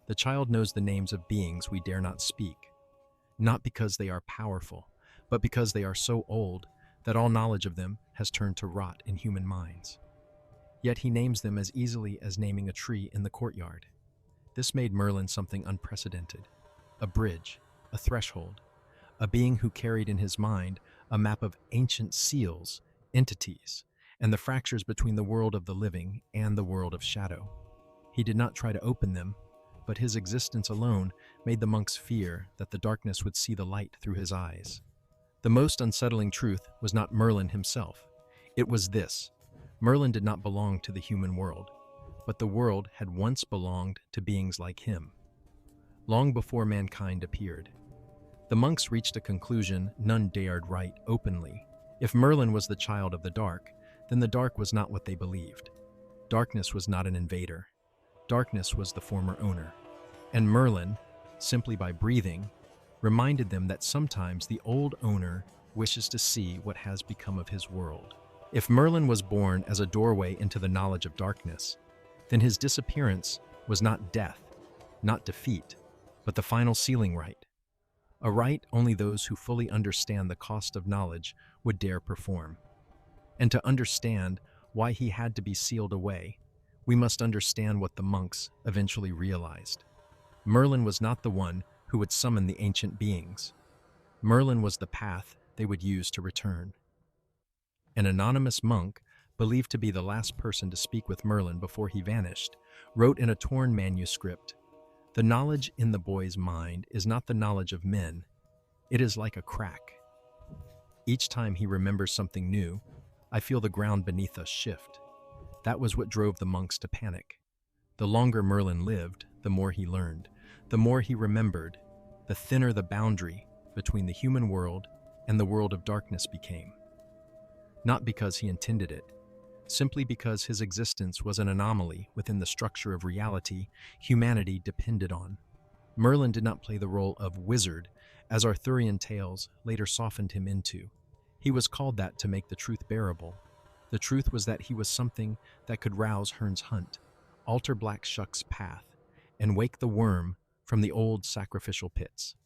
S1: "The child knows the names of beings we dare not speak, not because they are powerful, but because they are so old that all knowledge of them has turned to rot in human minds." Yet he names them as easily as naming a tree in the courtyard. This made Merlin something unprecedented, a bridge, a threshold, a being who carried in his mind a map of ancient seals, entities, and the fractures between the world of the living and the world of shadow. He did not try to open them, but his existence alone made the monks fear that the darkness would see the light through his eyes. The most unsettling truth was not Merlin himself. It was this: Merlin did not belong to the human world, but the world had once belonged to beings like him, long before mankind appeared. The monks reached a conclusion none dared write openly. If Merlin was the child of the dark, then the dark was not what they believed. Darkness was not an invader. Darkness was the former owner. And Merlin, simply by breathing, reminded them that sometimes the old owner wishes to see what has become of his world. If Merlin was born as a doorway into the knowledge of darkness, then his disappearance was not death, not defeat, but the final sealing rite. A rite only those who fully understand the cost of knowledge would dare perform. And to understand why he had to be sealed away, we must understand what the monks eventually realized. Merlin was not the one who would summon the ancient beings. Merlin was the path they would use to return. An anonymous monk, believed to be the last person to speak with Merlin before he vanished, wrote in a torn manuscript, "The knowledge in the boy's mind is not the knowledge of men. It is like a crack. Each time he remembers something new, I feel the ground beneath us shift." That was what drove the monks to panic. The longer Merlin lived, the more he learned, the more he remembered, the thinner the boundary between the human world and the world of darkness became. Not because he intended it, simply because his existence was an anomaly within the structure of reality humanity depended on. Merlin did not play the role of wizard, as Arthurian tales later softened him into. He was called that to make the truth bearable. The truth was that he was something that could rouse Herne's hunt, alter Black Shuck's path, and wake the worm from the old sacrificial pits.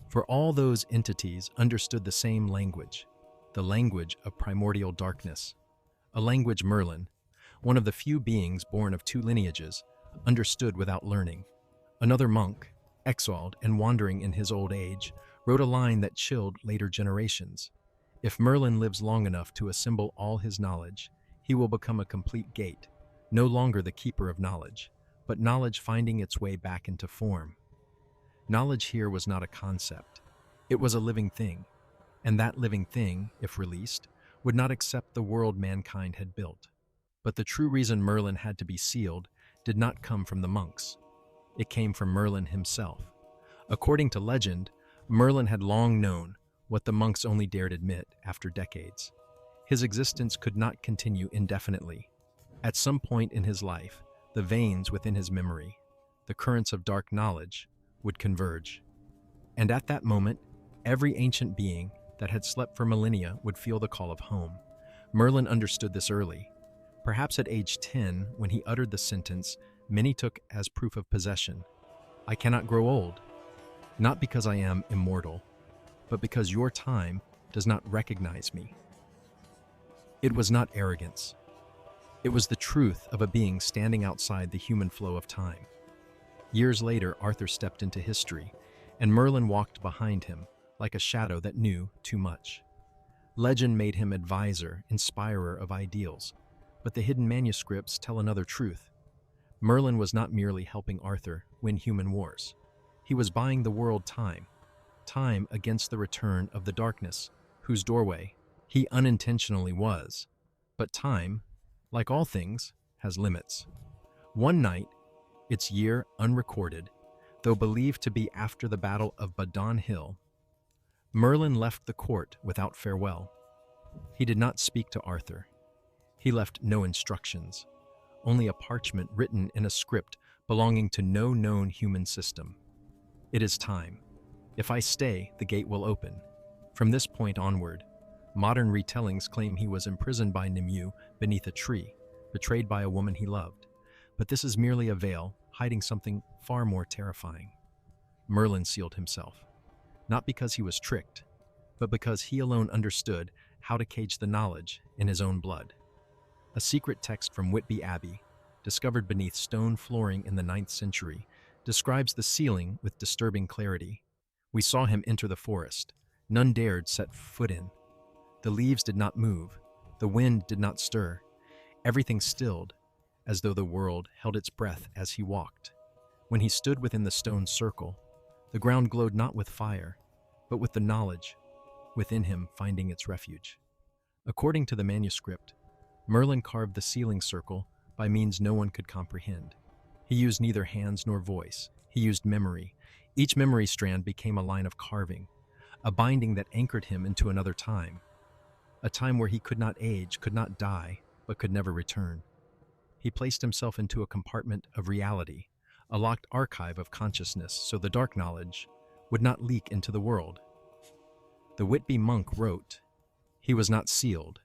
S1: For all those entities understood the same language, the language of primordial darkness, a language Merlin, one of the few beings born of two lineages, understood without learning. Another monk, exiled and wandering in his old age, wrote a line that chilled later generations. "If Merlin lives long enough to assemble all his knowledge, he will become a complete gate, no longer the keeper of knowledge, but knowledge finding its way back into form." Knowledge here was not a concept. It was a living thing, and that living thing, if released, would not accept the world mankind had built. But the true reason Merlin had to be sealed did not come from the monks. It came from Merlin himself. According to legend, Merlin had long known what the monks only dared admit after decades. His existence could not continue indefinitely. At some point in his life, the veins within his memory, the currents of dark knowledge, would converge. And at that moment, every ancient being that had slept for millennia would feel the call of home. Merlin understood this early. Perhaps at age 10, when he uttered the sentence many took as proof of possession, "I cannot grow old, not because I am immortal, but because your time does not recognize me." It was not arrogance. It was the truth of a being standing outside the human flow of time. Years later, Arthur stepped into history, and Merlin walked behind him like a shadow that knew too much. Legend made him advisor, inspirer of ideals, but the hidden manuscripts tell another truth. Merlin was not merely helping Arthur win human wars. He was buying the world time, time against the return of the darkness, whose doorway he unintentionally was. But time, like all things, has limits. One night, its year unrecorded, though believed to be after the Battle of Badon Hill, Merlin left the court without farewell. He did not speak to Arthur. He left no instructions, only a parchment written in a script belonging to no known human system. It is time. If I stay, the gate will open. From this point onward, modern retellings claim he was imprisoned by Nimue beneath a tree, betrayed by a woman he loved. But this is merely a veil, hiding something far more terrifying. Merlin sealed himself, not because he was tricked, but because he alone understood how to cage the knowledge in his own blood. A secret text from Whitby Abbey, discovered beneath stone flooring in the 9th century, describes the sealing with disturbing clarity. We saw him enter the forest. None dared set foot in. The leaves did not move. The wind did not stir. Everything stilled, as though the world held its breath as he walked. When he stood within the stone circle, the ground glowed not with fire, but with the knowledge within him finding its refuge. According to the manuscript, Merlin carved the sealing circle by means no one could comprehend. He used neither hands nor voice. He used memory. Each memory strand became a line of carving, a binding that anchored him into another time, a time where he could not age, could not die, but could never return. He placed himself into a compartment of reality, a locked archive of consciousness, so the dark knowledge would not leak into the world. The Whitby monk wrote, "He was not sealed.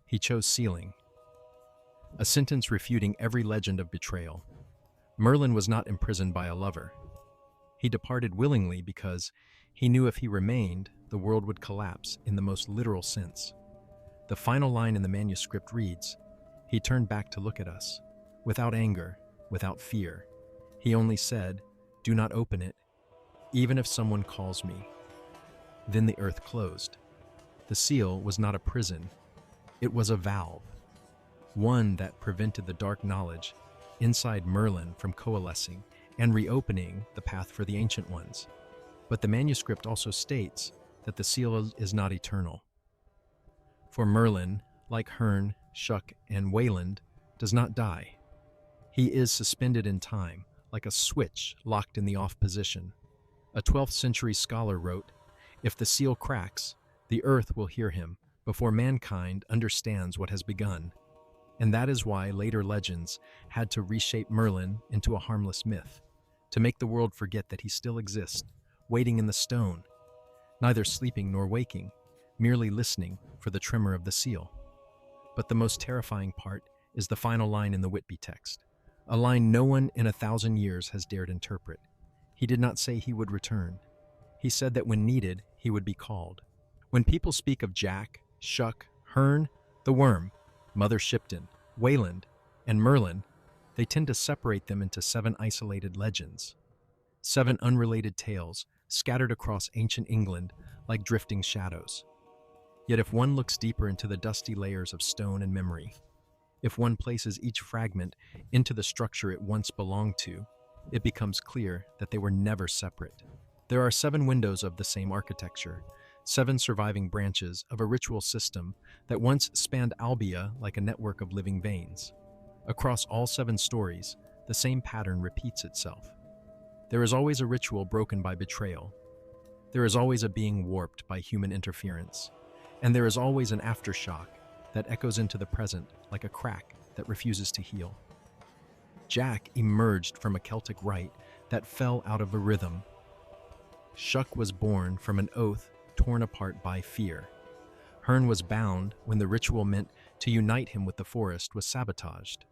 S1: He chose sealing," a sentence refuting every legend of betrayal. Merlin was not imprisoned by a lover. He departed willingly because he knew if he remained, the world would collapse in the most literal sense. The final line in the manuscript reads, "He turned back to look at us, without anger, without fear. He only said, 'Do not open it, even if someone calls me.' Then the earth closed. The seal was not a prison. It was a valve, one that prevented the dark knowledge inside Merlin from coalescing and reopening the path for the Ancient Ones. But the manuscript also states that the seal is not eternal. For Merlin, like Herne, Shuck, and Wayland, does not die. He is suspended in time, like a switch locked in the off position. A 12th century scholar wrote, "If the seal cracks, the earth will hear him before mankind understands what has begun." And that is why later legends had to reshape Merlin into a harmless myth, to make the world forget that he still exists, waiting in the stone, neither sleeping nor waking, merely listening for the tremor of the seal. But the most terrifying part is the final line in the Whitby text, a line no one in 1,000 years has dared interpret. He did not say he would return. He said that when needed, he would be called. When people speak of Jack, Shuck, Herne, the Worm, Mother Shipton, Wayland, and Merlin, they tend to separate them into 7 isolated legends, 7 unrelated tales scattered across ancient England like drifting shadows. Yet if one looks deeper into the dusty layers of stone and memory, if one places each fragment into the structure it once belonged to, it becomes clear that they were never separate. There are 7 windows of the same architecture, 7 surviving branches of a ritual system that once spanned Albia like a network of living veins. Across all 7 stories, the same pattern repeats itself. There is always a ritual broken by betrayal. There is always a being warped by human interference. And there is always an aftershock that echoes into the present like a crack that refuses to heal. Jack emerged from a Celtic rite that fell out of a rhythm. Shuck was born from an oath torn apart by fear. Herne was bound when the ritual meant to unite him with the forest was sabotaged.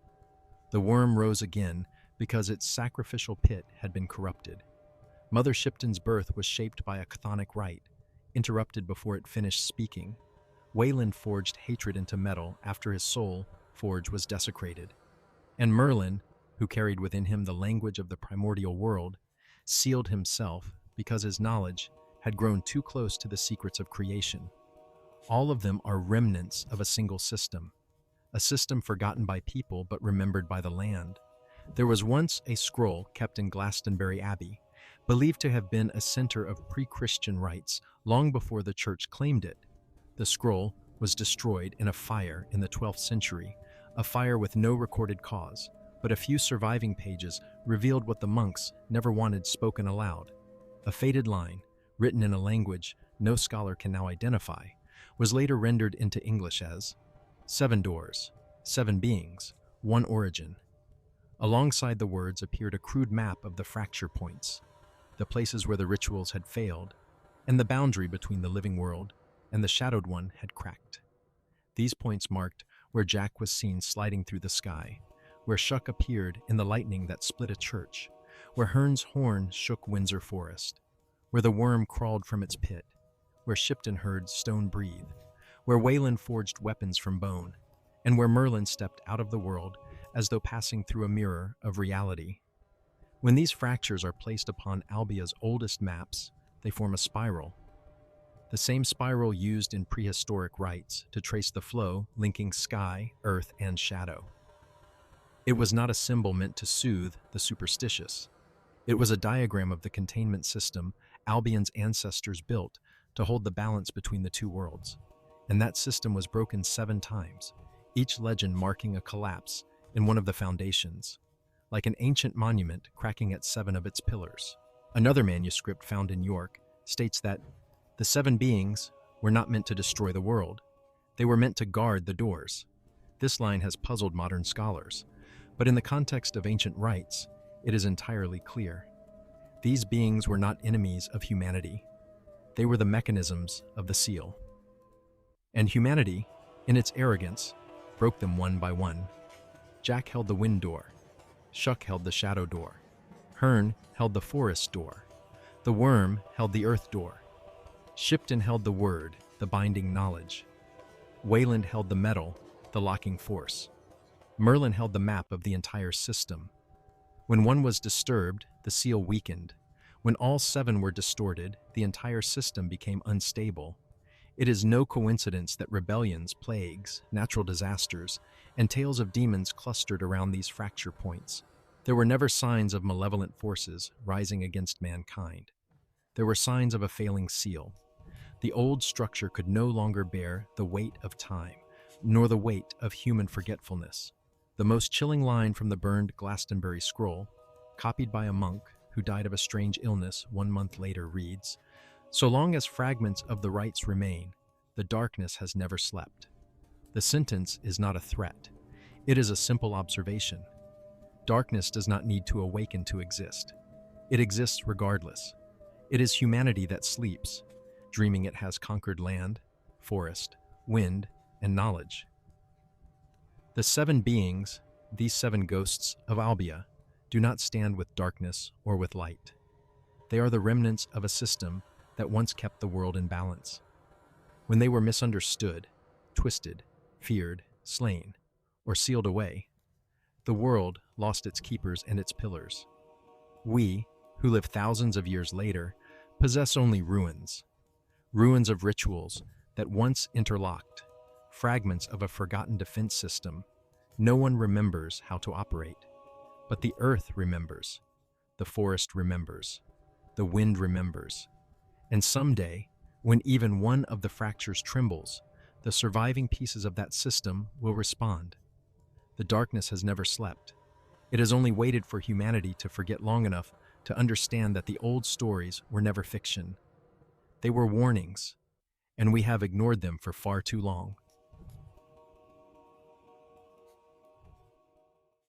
S1: The worm rose again because its sacrificial pit had been corrupted. Mother Shipton's birth was shaped by a chthonic rite, interrupted before it finished speaking. Wayland forged hatred into metal after his soul forge was desecrated. And Merlin, who carried within him the language of the primordial world, sealed himself because his knowledge had grown too close to the secrets of creation. All of them are remnants of a single system, a system forgotten by people but remembered by the land. There was once a scroll kept in Glastonbury Abbey, believed to have been a center of pre-Christian rites long before the church claimed it. The scroll was destroyed in a fire in the 12th century, a fire with no recorded cause, but a few surviving pages revealed what the monks never wanted spoken aloud. A faded line, written in a language no scholar can now identify, was later rendered into English as 7 doors, 7 beings, 1 origin. Alongside the words appeared a crude map of the fracture points, the places where the rituals had failed, and the boundary between the living world and the shadowed one had cracked. These points marked where Jack was seen sliding through the sky, where Shuck appeared in the lightning that split a church, where Herne's horn shook Windsor Forest, where the worm crawled from its pit, where Shipton heard stone breathe, where Wayland forged weapons from bone, and where Merlin stepped out of the world as though passing through a mirror of reality. When these fractures are placed upon Albia's oldest maps, they form a spiral, the same spiral used in prehistoric rites to trace the flow linking sky, earth, and shadow. It was not a symbol meant to soothe the superstitious. It was a diagram of the containment system Albion's ancestors built to hold the balance between the two worlds. And that system was broken 7 times, each legend marking a collapse in one of the foundations, like an ancient monument cracking at 7 of its pillars. Another manuscript found in York states that the 7 beings were not meant to destroy the world. They were meant to guard the doors. This line has puzzled modern scholars, but in the context of ancient rites, it is entirely clear. These beings were not enemies of humanity. They were the mechanisms of the seal. And humanity, in its arrogance, broke them one by one. Jack held the wind door. Shuck held the shadow door. Herne held the forest door. The worm held the earth door. Shipton held the word, the binding knowledge. Wayland held the metal, the locking force. Merlin held the map of the entire system. When one was disturbed, the seal weakened. When all 7 were distorted, the entire system became unstable. It is no coincidence that rebellions, plagues, natural disasters, and tales of demons clustered around these fracture points. There were never signs of malevolent forces rising against mankind. There were signs of a failing seal. The old structure could no longer bear the weight of time, nor the weight of human forgetfulness. The most chilling line from the burned Glastonbury scroll, copied by a monk who died of a strange illness 1 month later, reads, "So long as fragments of the rites remain, the darkness has never slept." The sentence is not a threat. It is a simple observation. Darkness does not need to awaken to exist. It exists regardless. It is humanity that sleeps, dreaming it has conquered land, forest, wind, and knowledge. The 7 beings, these 7 ghosts of Albia, do not stand with darkness or with light. They are the remnants of a system that once kept the world in balance. When they were misunderstood, twisted, feared, slain, or sealed away, the world lost its keepers and its pillars. We, who live thousands of years later, possess only ruins of rituals that once interlocked, fragments of a forgotten defense system. No one remembers how to operate. But the earth remembers, the forest remembers, the wind remembers. And someday, when even one of the fractures trembles, the surviving pieces of that system will respond. The darkness has never slept. It has only waited for humanity to forget long enough to understand that the old stories were never fiction. They were warnings, and we have ignored them for far too long.